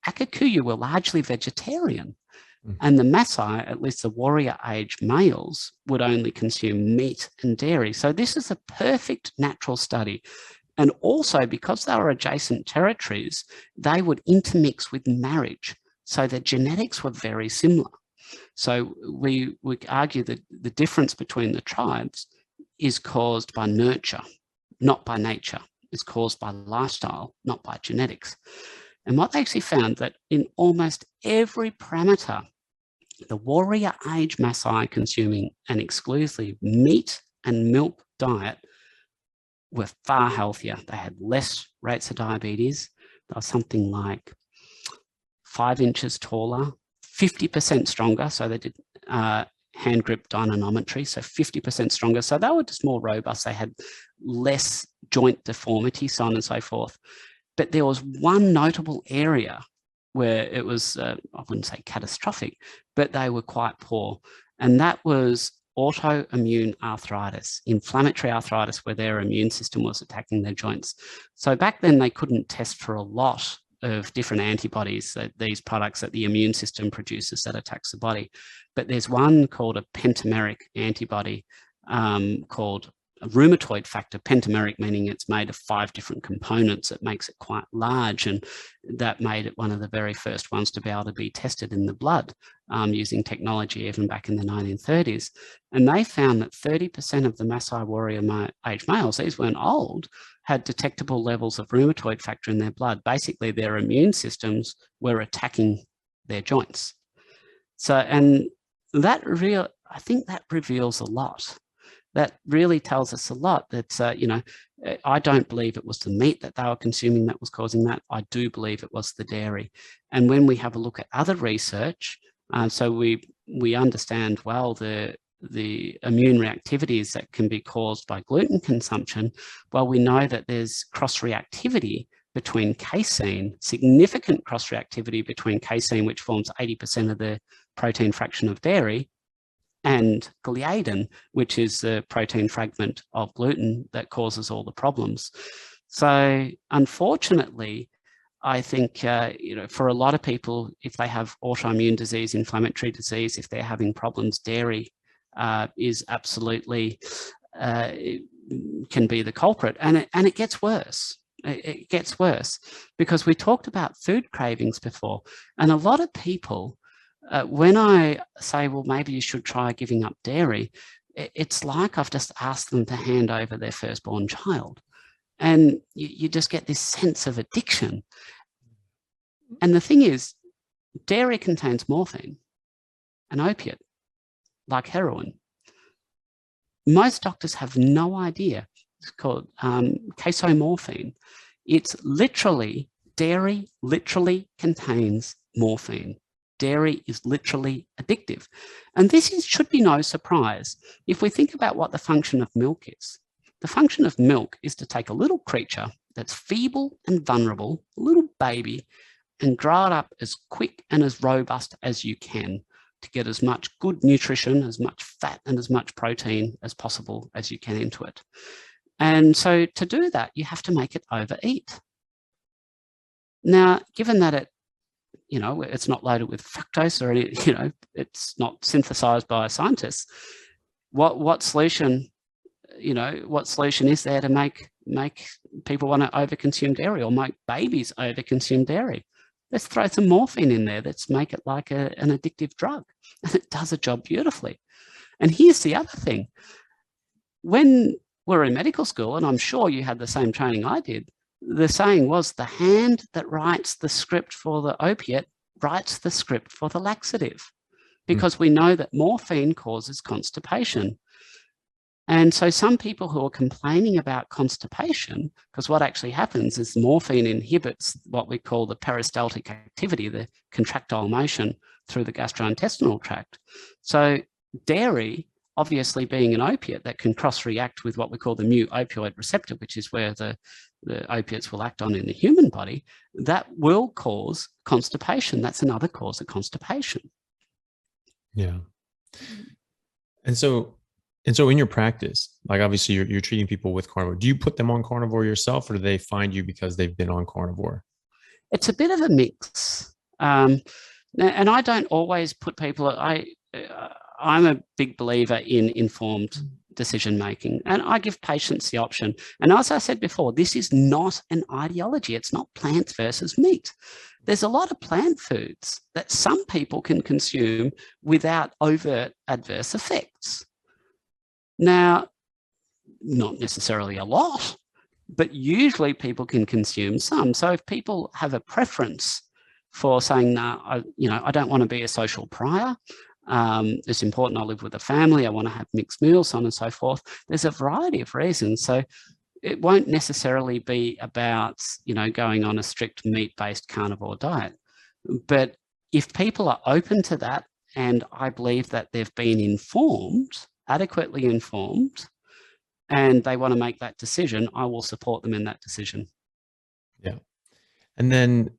Akykuyu were largely vegetarian. And the Masai, at least the warrior age males, would only consume meat and dairy. So this is a perfect natural study. And also because they were adjacent territories, they would intermix with marriage. So the genetics were very similar. So we argue that the difference between the tribes is caused by nurture, not by nature. It's caused by lifestyle, not by genetics. And what they actually found that in almost every parameter, the warrior age Masai consuming an exclusively meat and milk diet were far healthier. They had less rates of diabetes. They were something like 5 inches taller, 50% stronger. So they did hand grip dynamometry, so 50% stronger. So they were just more robust. They had less joint deformity, so on and so forth. But there was one notable area where it was, I wouldn't say catastrophic, but they were quite poor. And that was autoimmune arthritis, inflammatory arthritis, where their immune system was attacking their joints. So back then they couldn't test for a lot of different antibodies, these products that the immune system produces that attacks the body. But there's one called a pentameric antibody called a rheumatoid factor, pentameric meaning it's made of 5 different components. It makes it quite large, and that made it one of the very first ones to be able to be tested in the blood using technology even back in the 1930s. And they found that 30% of the Masai warrior age males, these weren't old, had detectable levels of rheumatoid factor in their blood. Basically, their immune systems were attacking their joints. So, and that I think that reveals a lot. That really tells us a lot that, you know, I don't believe it was the meat that they were consuming that was causing that. I do believe it was the dairy. And when we have a look at other research, so we understand well the immune reactivities that can be caused by gluten consumption. Well, we know that there's cross-reactivity between casein, significant cross-reactivity between casein, which forms 80% of the protein fraction of dairy, and gliadin, which is the protein fragment of gluten that causes all the problems. So unfortunately, I think, you know, for a lot of people, if they have autoimmune disease, inflammatory disease, if they're having problems, dairy is absolutely, can be the culprit. And it gets worse. It gets worse, because we talked about food cravings before. And a lot of people, when I say, well, maybe you should try giving up dairy, it's like I've just asked them to hand over their firstborn child. And you just get this sense of addiction. And the thing is, dairy contains morphine, an opiate, like heroin. Most doctors have no idea. It's called casomorphine. It's literally, dairy literally contains morphine. Dairy is literally addictive. And this should be no surprise if we think about what the function of milk is. The function of milk is to take a little creature that's feeble and vulnerable, a little baby, and grow it up as quick and as robust as you can to get as much good nutrition, as much fat and as much protein as possible as you can into it. And so to do that, you have to make it overeat. Now, given that it's not loaded with fructose or any, it's not synthesized by scientists, what solution is there to make people want to overconsume dairy or make babies overconsume dairy? Let's throw some morphine in there. Let's make it like an addictive drug. And it does a job beautifully. And here's the other thing. When we're in medical school, and I'm sure you had the same training I did, the saying was, the hand that writes the script for the opiate writes the script for the laxative, because we know that morphine causes constipation. And so some people who are complaining about constipation, because what actually happens is morphine inhibits what we call the peristaltic activity, the contractile motion through the gastrointestinal tract. So dairy, obviously being an opiate that can cross-react with what we call the mu opioid receptor, which is where the opiates will act on in the human body, that will cause constipation. That's another cause of constipation. Yeah. And so in your practice, like obviously you're treating people with carnivore. Do you put them on carnivore yourself, or do they find you because they've been on carnivore? It's a bit of a mix. And I don't always put people, I'm a big believer in informed decision making, and I give patients the option. And as I said before, this is not an ideology. It's not plants versus meat. There's a lot of plant foods that some people can consume without overt adverse effects. Now, not necessarily a lot, but usually people can consume some. So if people have a preference for saying, no, I don't want to be a social pariah, it's important I live with a family, I want to have mixed meals, so on and so forth, there's a variety of reasons. So it won't necessarily be about, going on a strict meat-based carnivore diet. But if people are open to that, and I believe that they've been informed, adequately informed, and they want to make that decision, I will support them in that decision. Yeah. And then,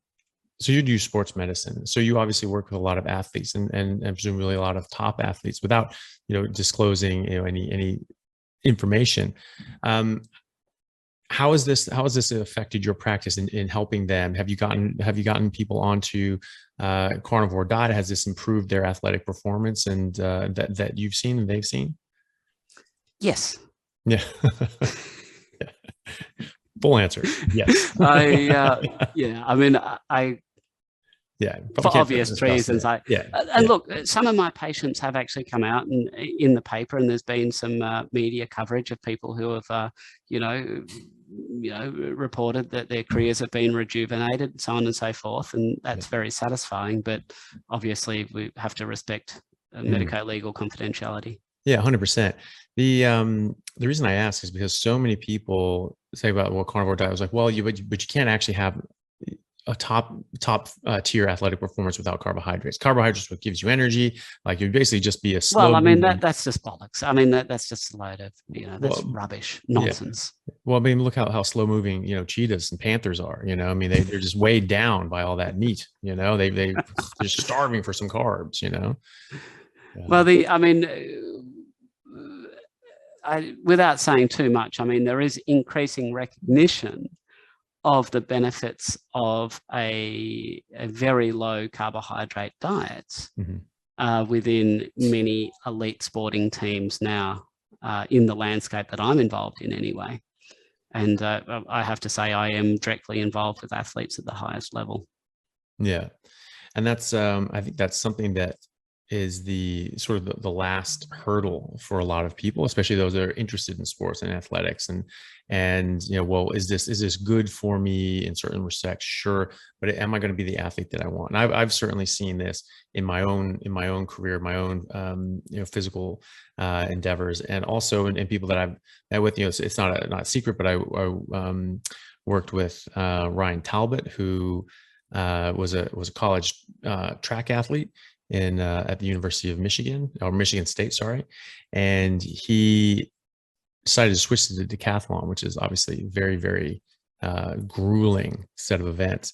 so you do sports medicine. So you obviously work with a lot of athletes and presumably a lot of top athletes without, disclosing, any information. How has this affected your practice in helping them? Have you gotten people onto carnivore diet? Has this improved their athletic performance and that you've seen and they've seen? Yes. Yeah. Full answer. Yes. For obvious reasons. Look, some of my patients have actually come out in the paper, and there's been some media coverage of people who have, reported that their careers have been rejuvenated, so on and so forth, and that's very satisfying. But obviously, we have to respect medico-legal confidentiality. Yeah, 100%. The reason I ask is because so many people say about carnivore diet. I was like, well, but you can't actually have a top tier athletic performance without carbohydrates. Carbohydrates what gives you energy. Like you'd basically just be a slow. Well, I mean that's just bollocks. I mean that's just a load of that's rubbish, nonsense. Yeah. Well, I mean look how slow moving cheetahs and panthers are. I mean they're just weighed down by all that meat. They're starving for some carbs. Yeah. Well, without saying too much, I mean there is increasing recognition of the benefits of a very low carbohydrate diet within many elite sporting teams now in the landscape that I'm involved in anyway. And I have to say, I am directly involved with athletes at the highest level. Yeah. And that's, I think that's something that is the sort of the last hurdle for a lot of people, especially those that are interested in sports and athletics. And well, is this good for me in certain respects? Sure, but am I going to be the athlete that I want? And I've certainly seen this in my own career, my own physical endeavors, and also in people that I've met with. It's not a secret, but I worked with Ryan Talbot, who was a college track athlete at the University of Michigan, or Michigan State, sorry. And he decided to switch to the decathlon, which is obviously very, very grueling set of events.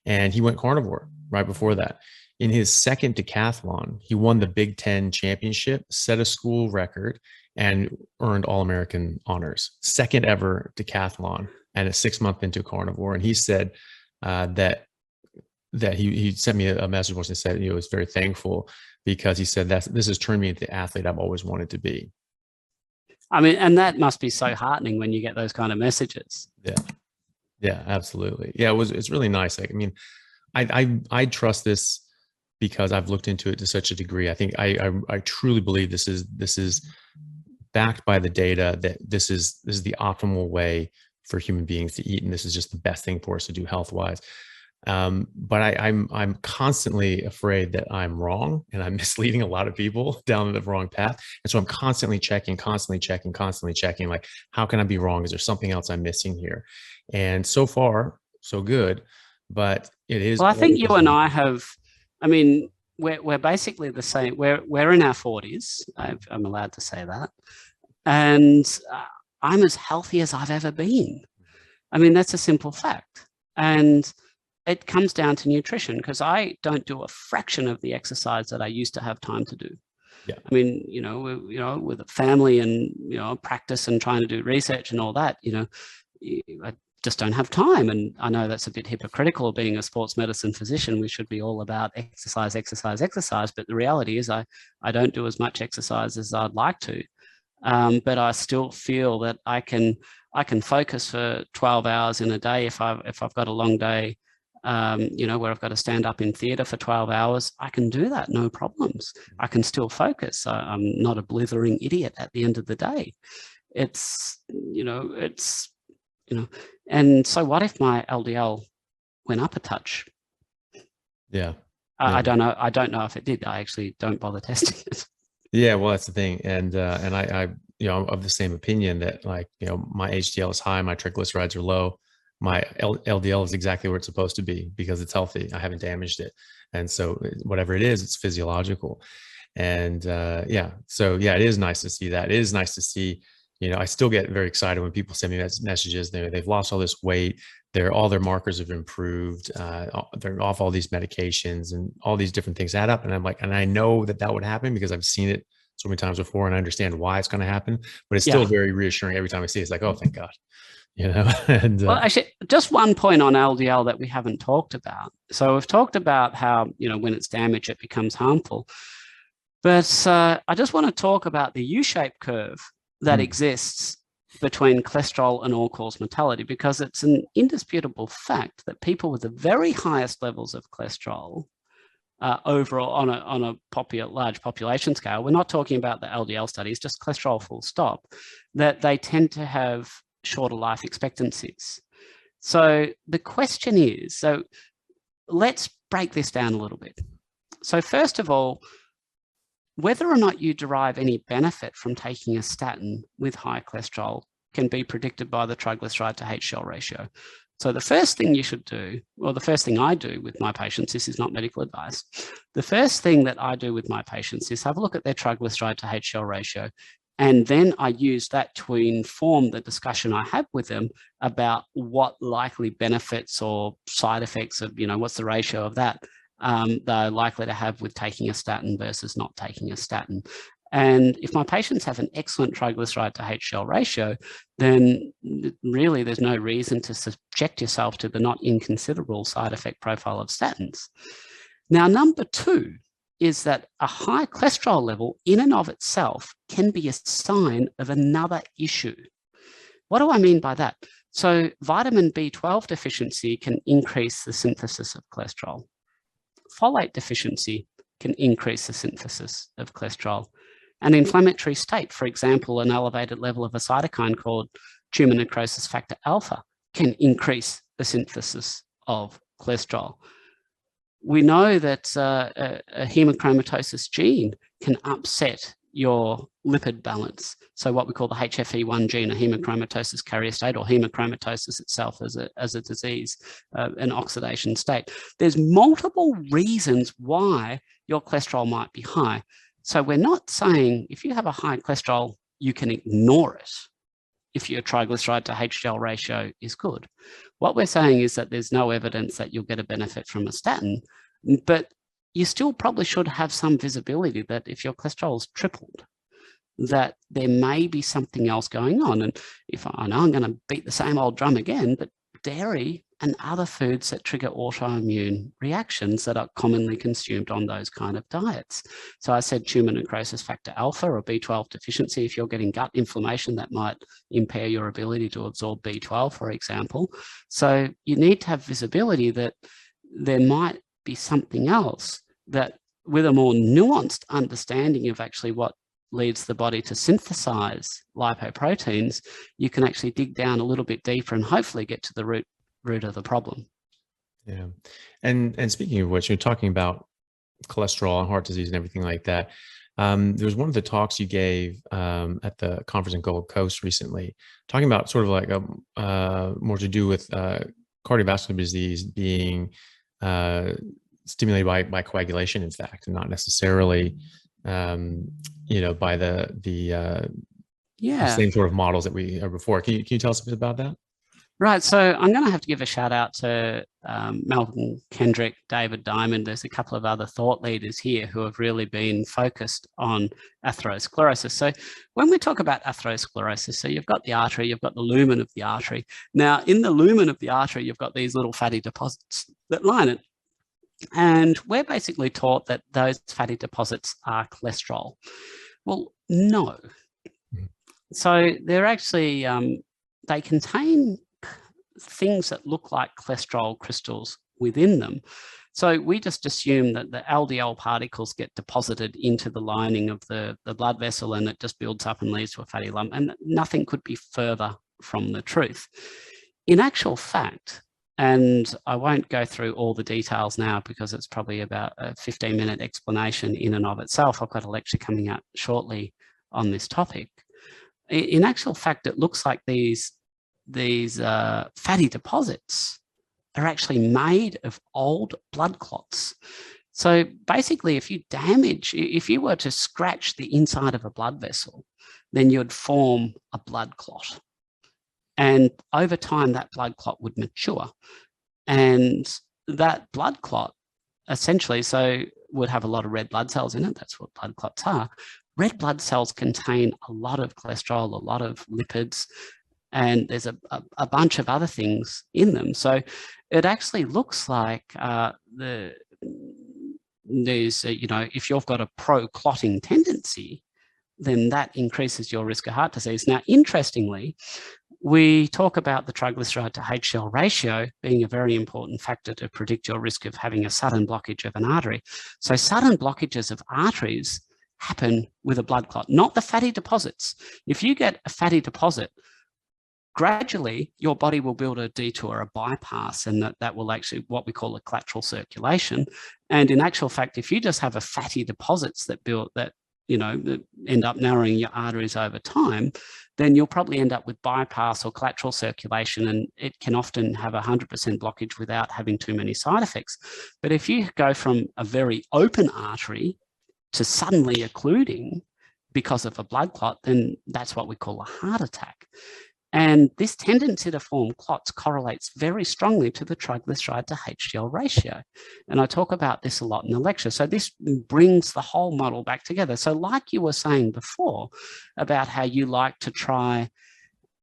And he went carnivore right before that. In his second decathlon, he won the Big Ten championship, set a school record, and earned All-American honors. Second ever decathlon, and a 6 month into carnivore. And he said that he sent me a message once and said he was very thankful, because he said this has turned me into the athlete I've always wanted to be. I mean, and that must be so heartening when you get those kind of messages. Yeah, absolutely. Yeah, it's really nice. Like, I mean, I trust this because I've looked into it to such a degree. I think I truly believe this is backed by the data, that this is the optimal way for human beings to eat, and this is just the best thing for us to do health-wise. But I'm constantly afraid that I'm wrong and I'm misleading a lot of people down the wrong path. And so I'm constantly checking, like, how can I be wrong? Is there something else I'm missing here? And so far, so good, but it is. Well, I think you and I have, I mean, we're basically the same. We're in our 40s. I'm allowed to say that. And I'm as healthy as I've ever been. I mean, that's a simple fact. And it comes down to nutrition, because I don't do a fraction of the exercise that I used to have time to do. Yeah. I mean, with a family and, practice and trying to do research and all that, I just don't have time. And I know that's a bit hypocritical, being a sports medicine physician. We should be all about exercise. But the reality is I don't do as much exercise as I'd like to. But I still feel that I can focus for 12 hours in a day if I've got a long day. Where I've got to stand up in theatre for 12 hours, I can do that, no problems. I can still focus. I'm not a blithering idiot at the end of the day. And so what if my LDL went up a touch? Yeah. I don't know. I don't know if it did. I actually don't bother testing it. Yeah, well, that's the thing. And I'm of the same opinion that, like, my HDL is high, my triglycerides are low. My LDL is exactly where it's supposed to be, because it's healthy. I haven't damaged it. And so whatever it is, it's physiological. And it is nice to see that. It is nice to see, I still get very excited when people send me messages. They've lost all this weight. All their markers have improved. They're off all these medications, and all these different things add up. And I'm like, and I know that would happen because I've seen it so many times before, and I understand why it's going to happen, but it's still very reassuring every time I see it. It's like, oh, thank God. And well, actually, just one point on LDL that we haven't talked about. So we've talked about how, when it's damaged, it becomes harmful. But I just want to talk about the U-shaped curve that exists between cholesterol and all-cause mortality, because it's an indisputable fact that people with the very highest levels of cholesterol overall on a large population scale, we're not talking about the LDL studies, just cholesterol full stop, that they tend to have shorter life expectancies. So the question is, so let's break this down a little bit. So first of all, whether or not you derive any benefit from taking a statin with high cholesterol can be predicted by the triglyceride to HDL ratio. So the first thing you should do, or the first thing I do with my patients, this is not medical advice, the first thing that I do with my patients is have a look at their triglyceride to HDL ratio. And then I use that to inform the discussion I have with them about what likely benefits or side effects of, what's the ratio of that they're likely to have with taking a statin versus not taking a statin. And if my patients have an excellent triglyceride to HDL ratio, then really there's no reason to subject yourself to the not inconsiderable side effect profile of statins. Now, number two is that a high cholesterol level in and of itself can be a sign of another issue. What do I mean by that? So vitamin B12 deficiency can increase the synthesis of cholesterol. Folate deficiency can increase the synthesis of cholesterol. An inflammatory state, for example, an elevated level of a cytokine called tumor necrosis factor alpha, can increase the synthesis of cholesterol. We know that a hemochromatosis gene can upset your lipid balance. So what we call the HFE1 gene, a hemochromatosis carrier state, or hemochromatosis itself as a disease, an oxidation state. There's multiple reasons why your cholesterol might be high. So we're not saying if you have a high cholesterol, you can ignore it if your triglyceride to HDL ratio is good. What we're saying is that there's no evidence that you'll get a benefit from a statin, but you still probably should have some visibility that if your cholesterol is tripled, that there may be something else going on. And if I know I'm going to beat the same old drum again, but dairy and other foods that trigger autoimmune reactions that are commonly consumed on those kind of diets. So I said tumor necrosis factor alpha or B12 deficiency. If you're getting gut inflammation, that might impair your ability to absorb B12, for example. So you need to have visibility that there might be something else that, with a more nuanced understanding of actually what leads the body to synthesize lipoproteins, you can actually dig down a little bit deeper and hopefully get to the root of the problem. Yeah. And speaking of which, you're talking about cholesterol and heart disease and everything like that. There was one of the talks you gave at the conference in Gold Coast recently, talking about sort of like more to do with cardiovascular disease being stimulated by coagulation, in fact, and not necessarily, by the same sort of models that we had before. Can you tell us a bit about that? Right. So I'm going to have to give a shout out to Malcolm Kendrick, David Diamond. There's a couple of other thought leaders here who have really been focused on atherosclerosis. So when we talk about atherosclerosis, so you've got the artery, you've got the lumen of the artery. Now, in the lumen of the artery, you've got these little fatty deposits that line it. And we're basically taught that those fatty deposits are cholesterol. Well, no. So they're actually, they contain things that look like cholesterol crystals within them. So we just assume that the LDL particles get deposited into the lining of the blood vessel, and it just builds up and leads to a fatty lump. And nothing could be further from the truth. In actual fact, and I won't go through all the details now because it's probably about a 15-minute explanation in and of itself. I've got a lecture coming out shortly on this topic. In actual fact, it looks like these fatty deposits are actually made of old blood clots. So basically, if you were to scratch the inside of a blood vessel, then you'd form a blood clot. And over time, that blood clot would mature. And that blood clot essentially would have a lot of red blood cells in it. That's what blood clots are. Red blood cells contain a lot of cholesterol, a lot of lipids, and there's a bunch of other things in them. So it actually looks like if you've got a pro-clotting tendency, then that increases your risk of heart disease. Now, interestingly, we talk about the triglyceride to HDL ratio being a very important factor to predict your risk of having a sudden blockage of an artery. So sudden blockages of arteries happen with a blood clot, not the fatty deposits. If you get a fatty deposit, gradually your body will build a detour, a bypass, and that will actually what we call a collateral circulation. And in actual fact, if you just have a fatty deposits that end up narrowing your arteries over time, then you'll probably end up with bypass or collateral circulation, and it can often have 100% blockage without having too many side effects. But if you go from a very open artery to suddenly occluding because of a blood clot, then that's what we call a heart attack. And this tendency to form clots correlates very strongly to the triglyceride to HDL ratio. And I talk about this a lot in the lecture. So this brings the whole model back together. So like you were saying before about how you like to try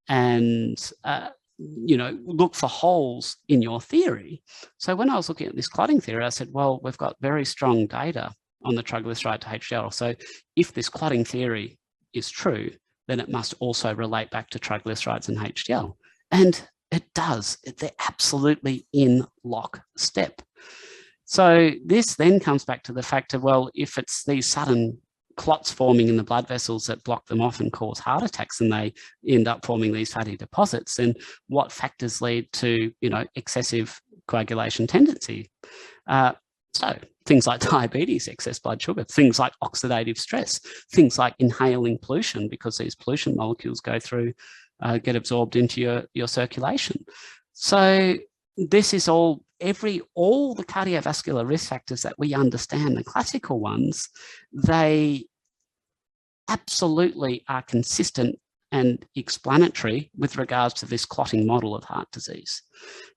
and look for holes in your theory. So when I was looking at this clotting theory, I said, well, we've got very strong data on the triglyceride to HDL. So if this clotting theory is true, then it must also relate back to triglycerides and HDL. And It does. They're absolutely in lockstep. So this then comes back to the fact of, well, if it's these sudden clots forming in the blood vessels that block them off and cause heart attacks, and they end up forming these fatty deposits, then what factors lead to, excessive coagulation tendency? So things like diabetes, excess blood sugar, things like oxidative stress, things like inhaling pollution, because these pollution molecules go through, get absorbed into your circulation. So this is all the cardiovascular risk factors that we understand, the classical ones, they absolutely are consistent and explanatory with regards to this clotting model of heart disease.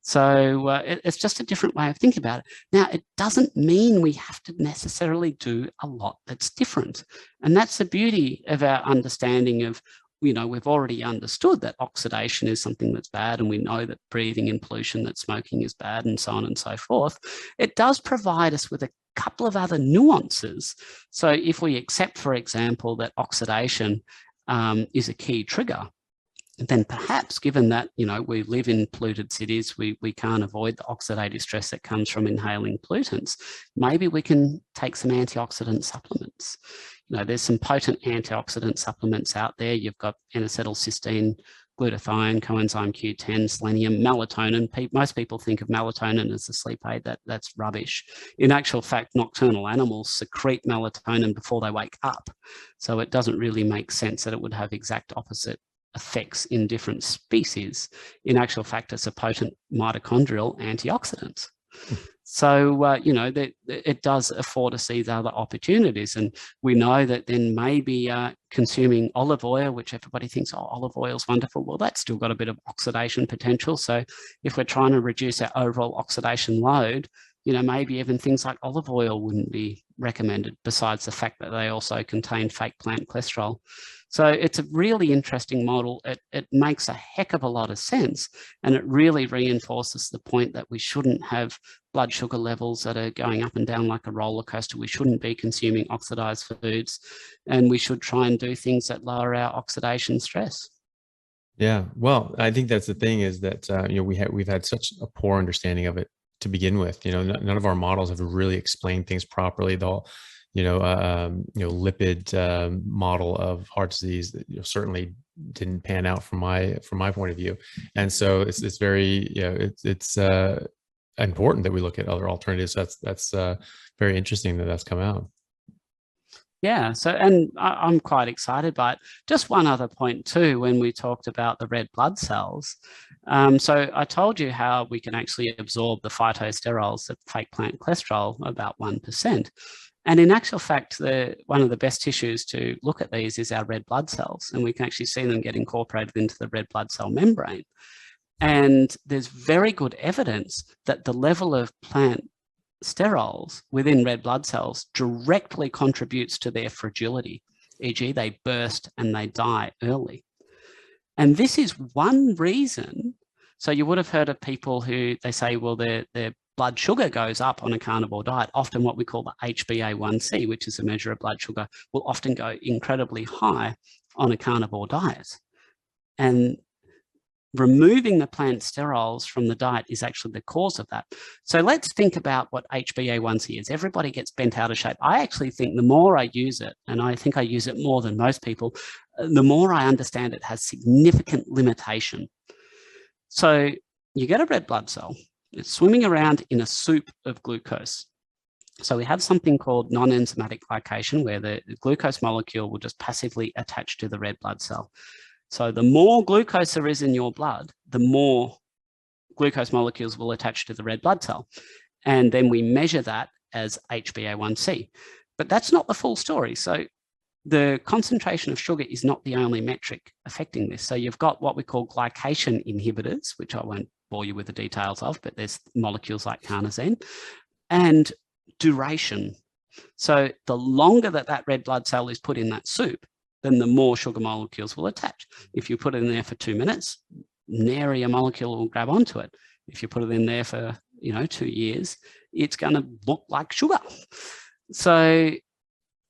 So it's just a different way of thinking about it. Now, it doesn't mean we have to necessarily do a lot that's different. And that's the beauty of our understanding of, we've already understood that oxidation is something that's bad, and we know that breathing in pollution, that smoking is bad, and so on and so forth. It does provide us with a couple of other nuances. So if we accept, for example, that oxidation is a key trigger, then perhaps, given that, we live in polluted cities, we can't avoid the oxidative stress that comes from inhaling pollutants, maybe we can take some antioxidant supplements. There's some potent antioxidant supplements out there. You've got N-acetylcysteine, glutathione, coenzyme Q10, selenium, melatonin. Most people think of melatonin as a sleep aid. That's rubbish. In actual fact, nocturnal animals secrete melatonin before they wake up. So it doesn't really make sense that it would have exact opposite effects in different species. In actual fact, it's a potent mitochondrial antioxidant. So, it does afford us these other opportunities. And we know that then maybe consuming olive oil, which everybody thinks, oh, olive oil is wonderful. Well, that's still got a bit of oxidation potential. So if we're trying to reduce our overall oxidation load, maybe even things like olive oil wouldn't be recommended, besides the fact that they also contain fake plant cholesterol. So it's a really interesting model. It makes a heck of a lot of sense, and it really reinforces the point that we shouldn't have blood sugar levels that are going up and down like a roller coaster. We shouldn't be consuming oxidized foods, and we should try and do things that lower our oxidation stress. Yeah, well, I think that's the thing, is that we've had such a poor understanding of it to begin with. None of our models have really explained things properly. The whole lipid model of heart disease that certainly didn't pan out from my point of view. And so it's very, it's important that we look at other alternatives. That's very interesting that that's come out. Yeah, so, and I'm quite excited by it. Just one other point too, when we talked about the red blood cells. So I told you how we can actually absorb the phytosterols, the fake plant cholesterol, about 1%. And in actual fact, one of the best tissues to look at these is our red blood cells, and we can actually see them get incorporated into the red blood cell membrane. And there's very good evidence that the level of plant sterols within red blood cells directly contributes to their fragility, e.g. they burst and they die early. And this is one reason. So you would have heard of people who, they say, well, their blood sugar goes up on a carnivore diet. Often what we call the HbA1c, which is a measure of blood sugar, will often go incredibly high on a carnivore diet. And removing the plant sterols from the diet is actually the cause of that. So let's think about what HbA1c is. Everybody gets bent out of shape. I actually think the more I use it, and I think I use it more than most people, the more I understand it has significant limitation. So you get a red blood cell, it's swimming around in a soup of glucose. So we have something called non-enzymatic glycation, where the glucose molecule will just passively attach to the red blood cell. So the more glucose there is in your blood, the more glucose molecules will attach to the red blood cell. And then we measure that as HbA1c. But that's not the full story. So the concentration of sugar is not the only metric affecting this. So you've got what we call glycation inhibitors, which I won't bore you with the details of, but there's molecules like carnosine, and duration. So the longer that red blood cell is put in that soup, then the more sugar molecules will attach. If you put it in there for 2 minutes, nary a molecule will grab onto it. If you put it in there for 2 years, it's going to look like sugar. So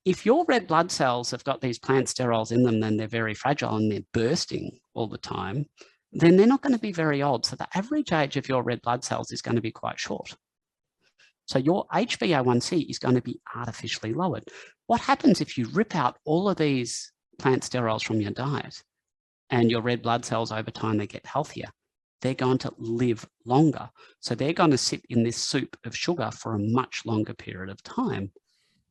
if your red blood cells have got these plant sterols in them, then they're very fragile and they're bursting all the time. then they're not going to be very old. So the average age of your red blood cells is going to be quite short. So your HbA1c is going to be artificially lowered. What happens if you rip out all of these plant sterols from your diet and your red blood cells over time, they get healthier? They're going to live longer. So they're going to sit in this soup of sugar for a much longer period of time.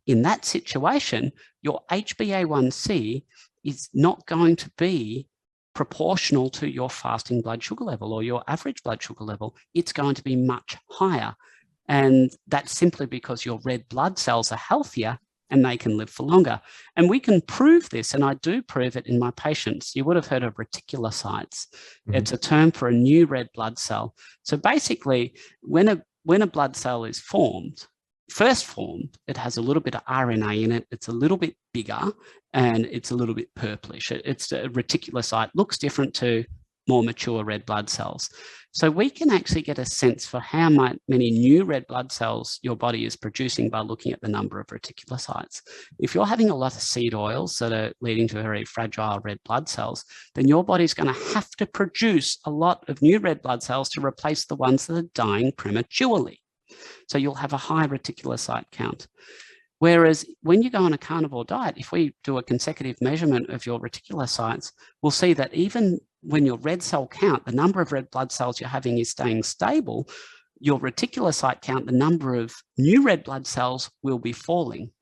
In that situation, your HbA1c is not going to be proportional to your fasting blood sugar level or your average blood sugar level. It's going to be much higher. And that's simply because your red blood cells are healthier and they can live for longer. And we can prove this, and I do prove it in my patients. You would have heard of reticulocytes. Mm-hmm. It's a term for a new red blood cell. So basically, when a blood cell is first formed, it has a little bit of RNA in it. It's a little bit bigger and it's a little bit purplish. It's a reticulocyte, looks different to more mature red blood cells. So we can actually get a sense for how many new red blood cells your body is producing by looking at the number of reticulocytes. If you're having a lot of seed oils that are leading to very fragile red blood cells, then your body's going to have to produce a lot of new red blood cells to replace the ones that are dying prematurely. So you'll have a high reticulocyte count. Whereas when you go on a carnivore diet, if we do a consecutive measurement of your reticulocytes, we'll see that even when your red cell count, the number of red blood cells you're having is staying stable, your reticulocyte count, the number of new red blood cells will be falling.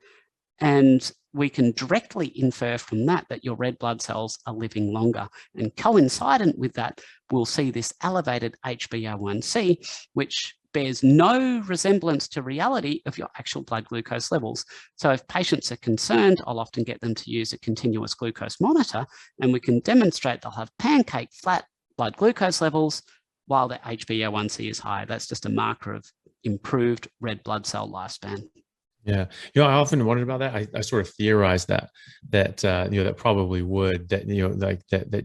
And we can directly infer from that your red blood cells are living longer. And coincident with that, we'll see this elevated HbA1c, which bears no resemblance to reality of your actual blood glucose levels. So if patients are concerned, I'll often get them to use a continuous glucose monitor, and we can demonstrate they'll have pancake flat blood glucose levels while their HbA1c is high. That's just a marker of improved red blood cell lifespan. Yeah. I often wondered about that. I sort of theorized that that probably would, that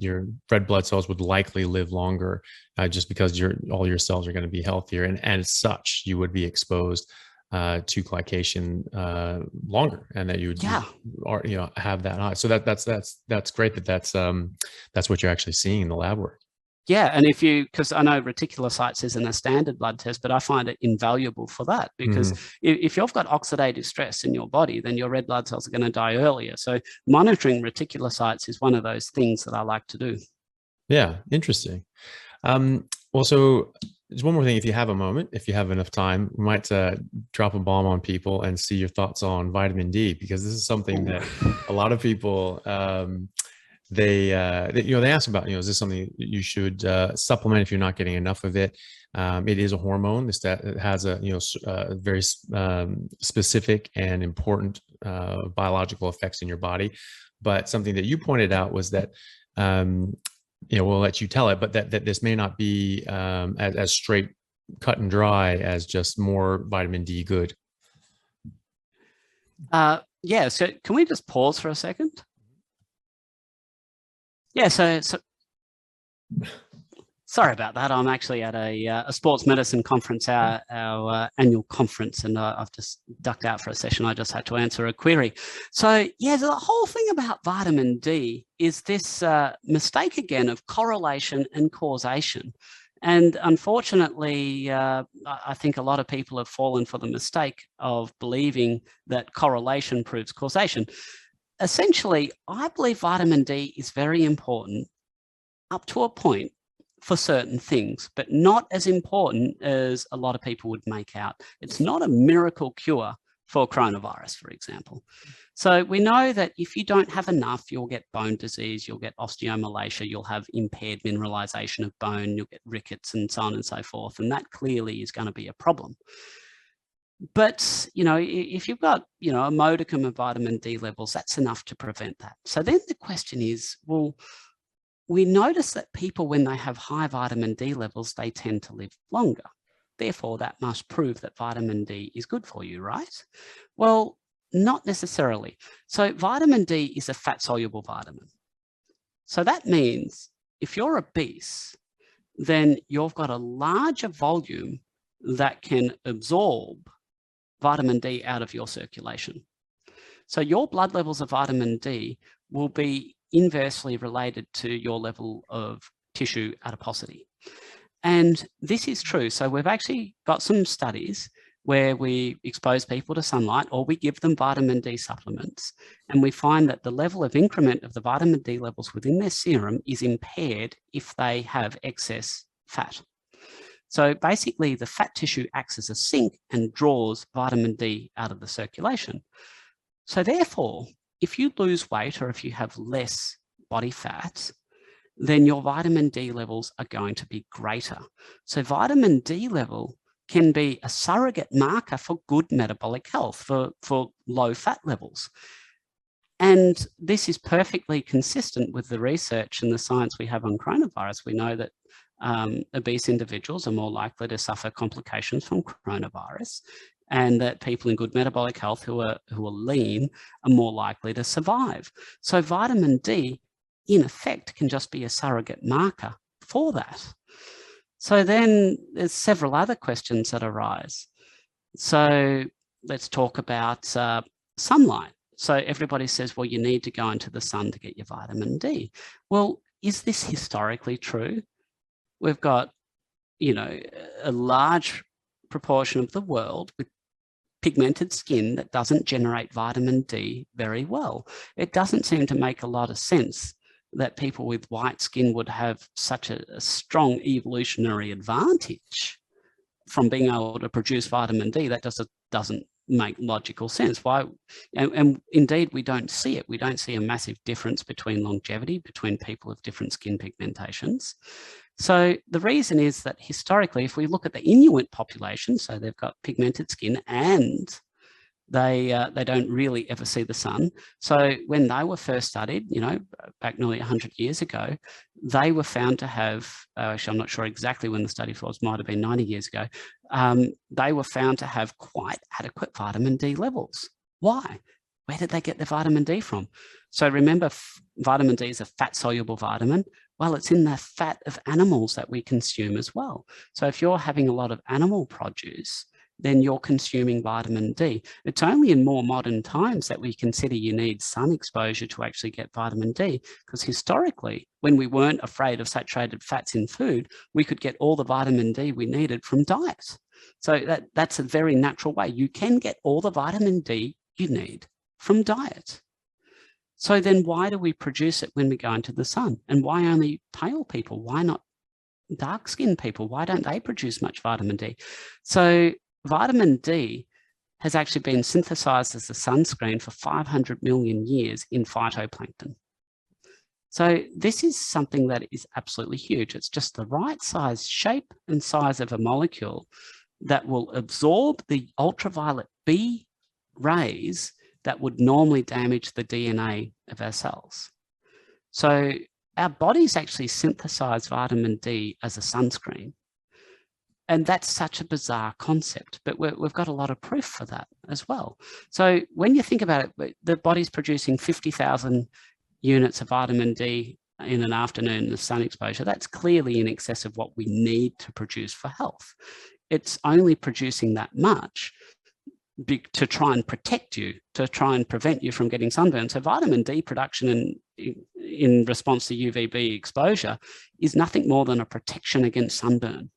your red blood cells would likely live longer, just because all your cells are going to be healthier. And as such, you would be exposed to glycation longer, and that you would have that high. So that's great that's what you're actually seeing in the lab work. Yeah, and because I know reticulocytes isn't a standard blood test, but I find it invaluable for that, because if you've got oxidative stress in your body, then your red blood cells are going to die earlier. So monitoring reticulocytes is one of those things that I like to do. Yeah, interesting. Also, there's one more thing. If you have a moment, if you have enough time, we might drop a bomb on people and see your thoughts on vitamin D, because this is something that a lot of people they ask about, is this something you should supplement if you're not getting enough of it? It is a hormone that has a very specific and important biological effects in your body. But something that you pointed out was that we'll let you tell it, but that this may not be as straight cut and dry as just more vitamin D good. Yeah. So can we just pause for a second? Yeah, so sorry about that. I'm actually at a sports medicine conference, our annual conference, and I've just ducked out for a session. I just had to answer a query. So yeah, the whole thing about vitamin D is this mistake again of correlation and causation. And unfortunately, I think a lot of people have fallen for the mistake of believing that correlation proves causation. Essentially, I believe vitamin D is very important up to a point for certain things, but not as important as a lot of people would make out. It's not a miracle cure for coronavirus, for example. So we know that if you don't have enough, you'll get bone disease, you'll get osteomalacia, you'll have impaired mineralization of bone, you'll get rickets and so on and so forth. And that clearly is going to be a problem. But, if you've got, a modicum of vitamin D levels, that's enough to prevent that. So then the question is, well, we notice that people, when they have high vitamin D levels, they tend to live longer. Therefore, that must prove that vitamin D is good for you, right? Well, not necessarily. So vitamin D is a fat-soluble vitamin. So that means if you're obese, then you've got a larger volume that can absorb vitamin D out of your circulation. So your blood levels of vitamin D will be inversely related to your level of tissue adiposity. And this is true. So we've actually got some studies where we expose people to sunlight or we give them vitamin D supplements, and we find that the level of increment of the vitamin D levels within their serum is impaired if they have excess fat. So basically the fat tissue acts as a sink and draws vitamin D out of the circulation. So therefore, if you lose weight or if you have less body fat, then your vitamin D levels are going to be greater. So vitamin D level can be a surrogate marker for good metabolic health, for low fat levels. And this is perfectly consistent with the research and the science we have on coronavirus. We know that obese individuals are more likely to suffer complications from coronavirus, and that people in good metabolic health who are lean are more likely to survive. So vitamin D, in effect, can just be a surrogate marker for that. So then there's several other questions that arise. So let's talk about sunlight. So everybody says, well, you need to go into the sun to get your vitamin D. Well, is this historically true? We've got, a large proportion of the world with pigmented skin that doesn't generate vitamin D very well. It doesn't seem to make a lot of sense that people with white skin would have such a strong evolutionary advantage from being able to produce vitamin D. That just doesn't make logical sense. Why? And indeed, we don't see it. We don't see a massive difference between longevity between people with different skin pigmentations. So the reason is that historically, if we look at the Inuit population, so they've got pigmented skin and they don't really ever see the sun. So when they were first studied, back nearly 100 years ago, they were found to have, actually I'm not sure exactly when the study was, might have been 90 years ago, they were found to have quite adequate vitamin D levels. Why? Where did they get the vitamin D from? So remember, vitamin D is a fat-soluble vitamin. Well, it's in the fat of animals that we consume as well. So if you're having a lot of animal produce, then you're consuming vitamin D. It's only in more modern times that we consider you need sun exposure to actually get vitamin D, because historically, when we weren't afraid of saturated fats in food, we could get all the vitamin D we needed from diet. So that's a very natural way. You can get all the vitamin D you need from diet. So then why do we produce it when we go into the sun? And why only pale people? Why not dark-skinned people? Why don't they produce much vitamin D? So vitamin D has actually been synthesized as a sunscreen for 500 million years in phytoplankton. So this is something that is absolutely huge. It's just the right size, shape and size of a molecule that will absorb the ultraviolet B rays that would normally damage the DNA of our cells. So our bodies actually synthesize vitamin D as a sunscreen. And that's such a bizarre concept, but we've got a lot of proof for that as well. So when you think about it, the body's producing 50,000 units of vitamin D in an afternoon of sun exposure. That's clearly in excess of what we need to produce for health. It's only producing that much to try and protect you, to try and prevent you from getting sunburn. So vitamin D production in response to UVB exposure is nothing more than a protection against sunburn.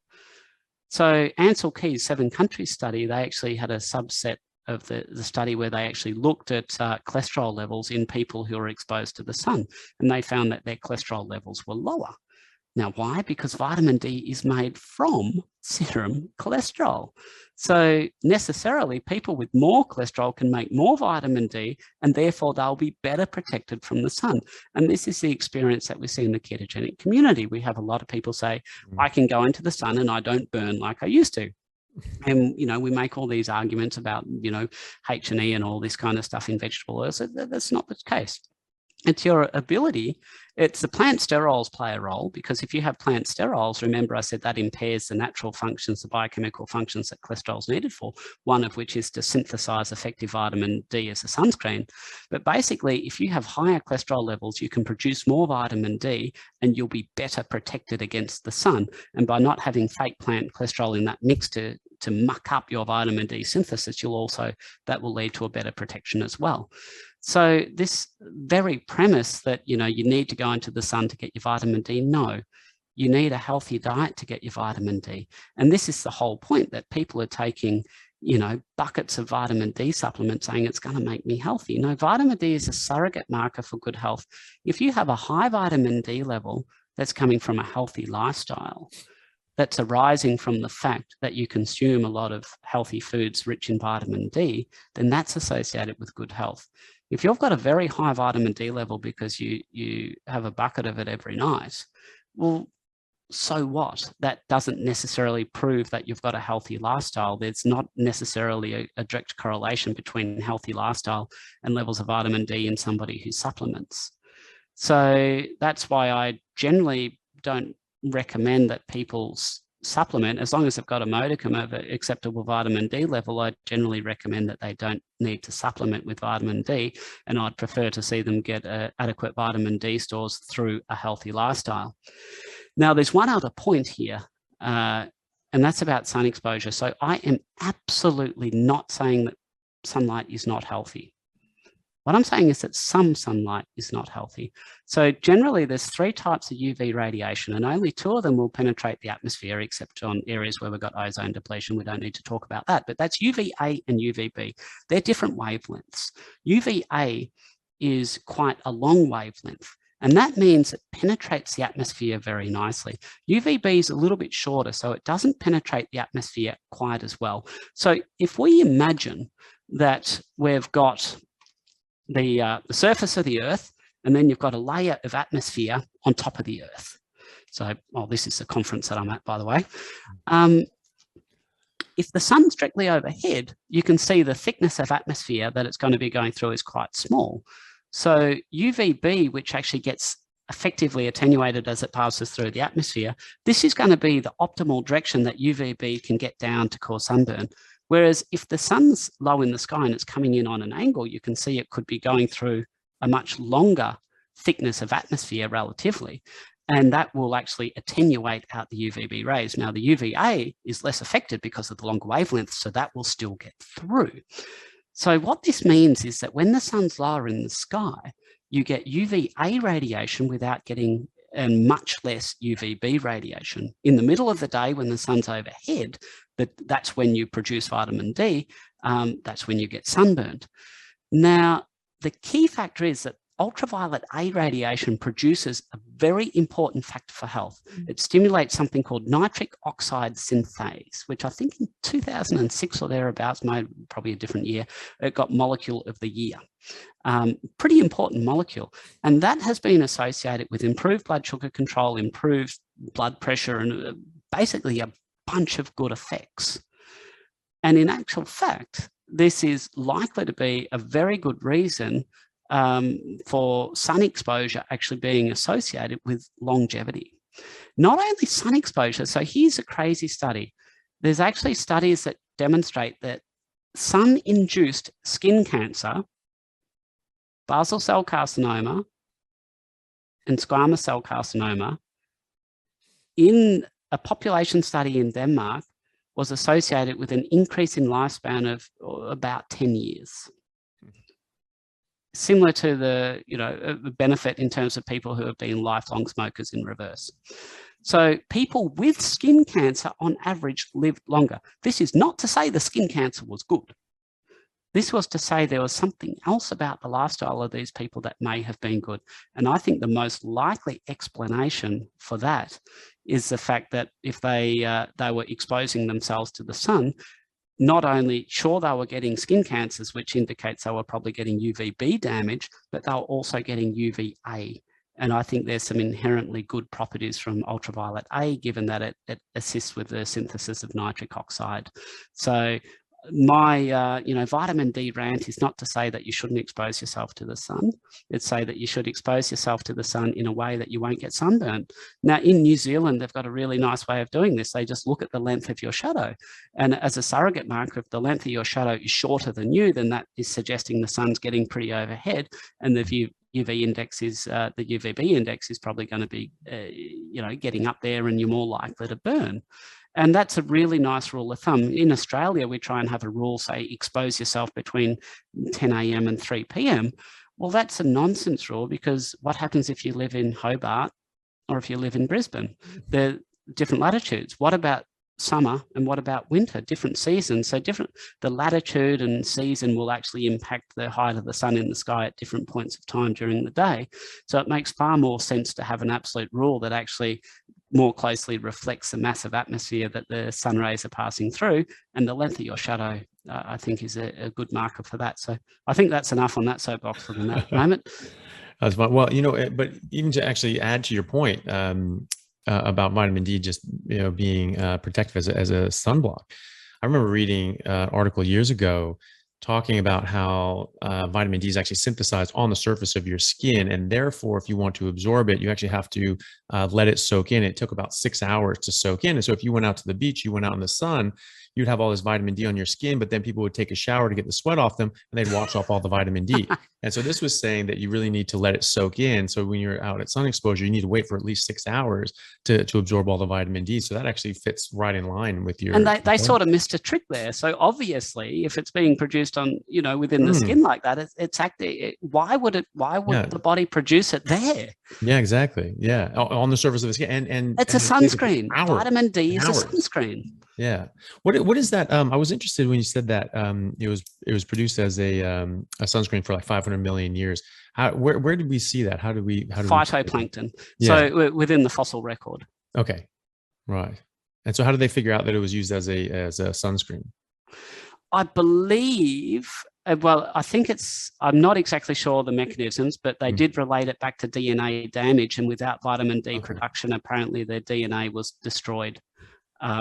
So Ansel Keys' 7 countries study, they actually had a subset of the study where they actually looked at cholesterol levels in people who were exposed to the sun, and they found that their cholesterol levels were lower. Now, why? Because vitamin D is made from serum cholesterol. So necessarily, people with more cholesterol can make more vitamin D, and therefore they'll be better protected from the sun. And this is the experience that we see in the ketogenic community. We have a lot of people say, I can go into the sun and I don't burn like I used to. And, we make all these arguments about, H&E and all this kind of stuff in vegetable oils. That's not the case. It's your ability. It's the plant sterols play a role, because if you have plant sterols, remember I said that impairs the natural functions, the biochemical functions that cholesterol is needed for, one of which is to synthesize effective vitamin D as a sunscreen. But basically, if you have higher cholesterol levels, you can produce more vitamin D and you'll be better protected against the sun. And by not having fake plant cholesterol in that mix to muck up your vitamin D synthesis, that will lead to a better protection as well. So this very premise that, you need to go into the sun to get your vitamin D, no, you need a healthy diet to get your vitamin D. And this is the whole point, that people are taking, you know, buckets of vitamin D supplements saying it's going to make me healthy. No, vitamin D is a surrogate marker for good health. If you have a high vitamin D level that's coming from a healthy lifestyle, that's arising from the fact that you consume a lot of healthy foods rich in vitamin D, then that's associated with good health. If you've got a very high vitamin D level because you have a bucket of it every night, well, so what? That doesn't necessarily prove that you've got a healthy lifestyle. There's not necessarily a direct correlation between healthy lifestyle and levels of vitamin D in somebody who supplements. So that's why I generally don't recommend that people supplement. As long as they've got a modicum of acceptable vitamin D level, I generally recommend that they don't need to supplement with vitamin D, and I'd prefer to see them get adequate vitamin D stores through a healthy lifestyle. Now, there's one other point here, and that's about sun exposure. So I am absolutely not saying that sunlight is not healthy. What I'm saying is that some sunlight is not healthy. So generally, there's 3 types of UV radiation, and only 2 of them will penetrate the atmosphere, except on areas where we've got ozone depletion. We don't need to talk about that, but that's UVA and UVB. They're different wavelengths. UVA is quite a long wavelength, and that means it penetrates the atmosphere very nicely. UVB is a little bit shorter, so it doesn't penetrate the atmosphere quite as well. So if we imagine that we've got the surface of the Earth, and then you've got a layer of atmosphere on top of the Earth. So, well, this is the conference that I'm at, by the way. If the sun's directly overhead, you can see the thickness of atmosphere that it's going to be going through is quite small. So UVB, which actually gets effectively attenuated as it passes through the atmosphere, this is going to be the optimal direction that UVB can get down to cause sunburn. Whereas if the sun's low in the sky and it's coming in on an angle, you can see it could be going through a much longer thickness of atmosphere relatively, and that will actually attenuate out the UVB rays. Now, the UVA is less affected because of the longer wavelength, so that will still get through. So what this means is that when the sun's lower in the sky, you get UVA radiation without getting much less UVB radiation. In the middle of the day when the sun's overhead, that's when you produce vitamin D, that's when you get sunburned. Now, the key factor is that ultraviolet A radiation produces a very important factor for health. It stimulates something called nitric oxide synthase, which I think in 2006 or thereabouts, probably a different year, it got Molecule of the Year. Pretty important molecule. And that has been associated with improved blood sugar control, improved blood pressure, and basically a bunch of good effects. And in actual fact, this is likely to be a very good reason for sun exposure actually being associated with longevity. Not only sun exposure, so here's a crazy study. There's actually studies that demonstrate that sun-induced skin cancer, basal cell carcinoma, and squamous cell carcinoma in a population study in Denmark was associated with an increase in lifespan of about 10 years. Similar to the benefit in terms of people who have been lifelong smokers in reverse. So people with skin cancer on average lived longer. This is not to say the skin cancer was good. This was to say there was something else about the lifestyle of these people that may have been good. And I think the most likely explanation for that is the fact that if they were exposing themselves to the sun, not only, sure, they were getting skin cancers, which indicates they were probably getting UVB damage, but they were also getting UVA. And I think there's some inherently good properties from ultraviolet A, given that it assists with the synthesis of nitric oxide. So my vitamin D rant is not to say that you shouldn't expose yourself to the sun. It's say that you should expose yourself to the sun in a way that you won't get sunburned. Now, in New Zealand, they've got a really nice way of doing this. They just look at the length of your shadow. And as a surrogate marker, if the length of your shadow is shorter than you, then that is suggesting the sun's getting pretty overhead, and the UV index is the UVB index is probably going to be getting up there, and you're more likely to burn. And that's a really nice rule of thumb. In Australia, we try and have a rule, say, expose yourself between 10 a.m. and 3 p.m. Well, that's a nonsense rule, because what happens if you live in Hobart or if you live in Brisbane. They're different latitudes. What about summer and what about winter? Different seasons. So the latitude and season will actually impact the height of the sun in the sky at different points of time during the day. So it makes far more sense to have an absolute rule that actually more closely reflects the massive atmosphere that the sun rays are passing through, and the length of your shadow, I think, is a good marker for that. So I think that's enough on that soapbox for the moment. That's fine. Well, but even to actually add to your point about vitamin D, just being protective as a sunblock. I remember reading an article years ago talking about how vitamin D is actually synthesized on the surface of your skin, and therefore, if you want to absorb it, you actually have to let it soak in. It took about 6 hours to soak in, and so if you went out to the beach, you went out in the sun, you'd have all this vitamin D on your skin, but then people would take a shower to get the sweat off them, and they'd wash off all the vitamin D. And so this was saying that you really need to let it soak in. So when you're out at sun exposure, you need to wait for at least 6 hours to absorb all the vitamin D. So that actually fits right in line with your. And they sort of missed a trick there. So obviously, if it's being produced on, within the skin like that, it's active. Why would the body produce it there? Yeah, exactly. Yeah, on the surface of the skin, and it's a sunscreen. Vitamin D is a sunscreen. Yeah. What is that? I was interested when you said that it was produced as a sunscreen for like 500 million years. Where did we see that? How do we phytoplankton? So within the fossil record. Okay, right. And so how did they figure out that it was used as a sunscreen? I believe. Well, I think I'm not exactly sure the mechanisms, but they did relate it back to DNA damage, and without vitamin D production, apparently their DNA was destroyed.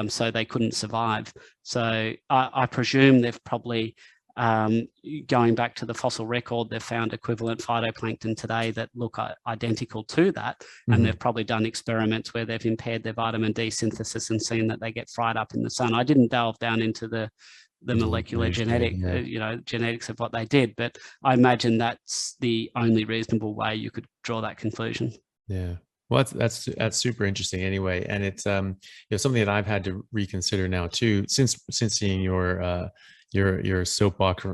So they couldn't survive. So I presume they've probably, going back to the fossil record, they've found equivalent phytoplankton today that look identical to that. And they've probably done experiments where they've impaired their vitamin D synthesis and seen that they get fried up in the sun. I didn't delve down into the molecular genetics of what they did, but I imagine that's the only reasonable way you could draw that conclusion. Yeah. Well, that's super interesting anyway. And it's something that I've had to reconsider now too, since seeing your soapbox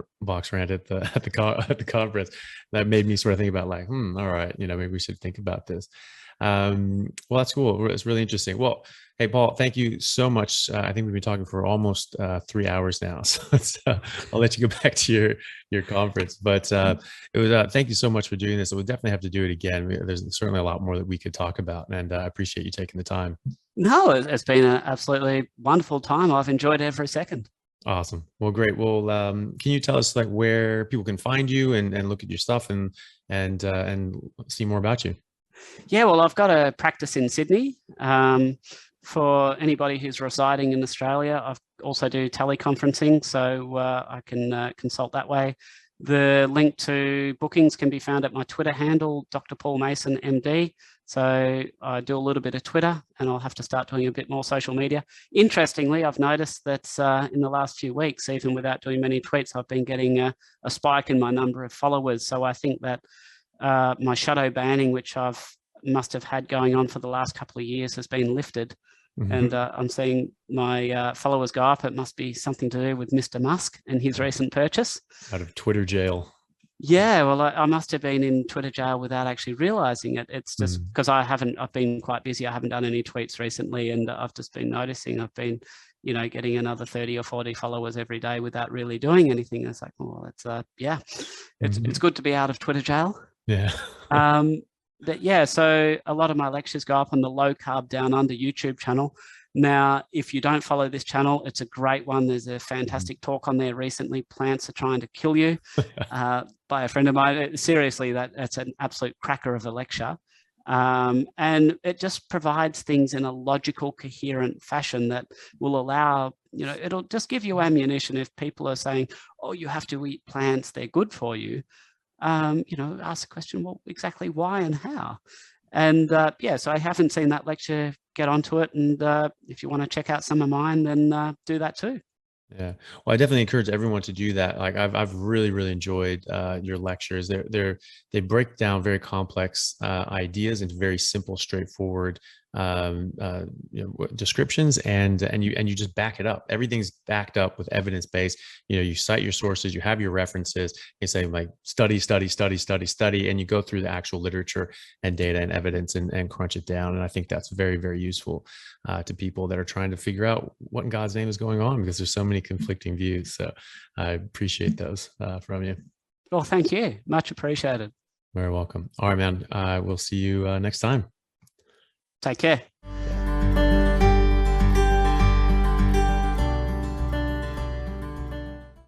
rant at the conference. That made me sort of think about like, all right, maybe we should think about this. Well, that's cool. It's really interesting. Well, hey, Paul, thank you so much. I think we've been talking for almost 3 hours now, so I'll let you go back to your conference. But it was thank you so much for doing this. We'll definitely have to do it again. There's certainly a lot more that we could talk about, and I appreciate you taking the time. No, it's been an absolutely wonderful time. I've enjoyed every second. Awesome. Well, great. Well, can you tell us like where people can find you and look at your stuff and see more about you? Yeah, well, I've got a practice in Sydney. For anybody who's residing in Australia, I also do teleconferencing, so I can consult that way. The link to bookings can be found at my Twitter handle, Dr. Paul Mason, MD. So I do a little bit of Twitter, and I'll have to start doing a bit more social media. Interestingly, I've noticed that in the last few weeks, even without doing many tweets, I've been getting a spike in my number of followers. So I think that my shadow banning, which must have had going on for the last couple of years, has been lifted. And I'm seeing my followers go up. It must be something to do with Mr. Musk and his recent purchase. Out of Twitter jail. Yeah, well, I must have been in Twitter jail without actually realizing it. It's just because I've been quite busy. I haven't done any tweets recently, and I've just been noticing I've been, getting another 30 or 40 followers every day without really doing anything. It's like, well, it's good to be out of Twitter jail. Yeah. But yeah, so a lot of my lectures go up on the Low Carb Down Under YouTube channel. Now, if you don't follow this channel, it's a great one. There's a fantastic talk on there recently, Plants Are Trying to Kill You, by a friend of mine. Seriously, that's an absolute cracker of a lecture. And it just provides things in a logical, coherent fashion that will allow, it'll just give you ammunition if people are saying, oh, you have to eat plants, they're good for you. Ask the question, well, exactly why and how? And so I haven't seen that lecture, get onto it. And if you want to check out some of mine, then do that too. Yeah. Well, I definitely encourage everyone to do that. Like I've really, really enjoyed your lectures. They break down very complex ideas into very simple, straightforward descriptions, and you just back it up. Everything's backed up with evidence based. You cite your sources, you have your references, you say like study, and you go through the actual literature and data and evidence and crunch it down. And I think that's very, very useful to people that are trying to figure out what in God's name is going on, because there's so many conflicting views. So I appreciate those from you. Well, thank you. Much appreciated. Very welcome. All right, man. We'll see you next time. Take care.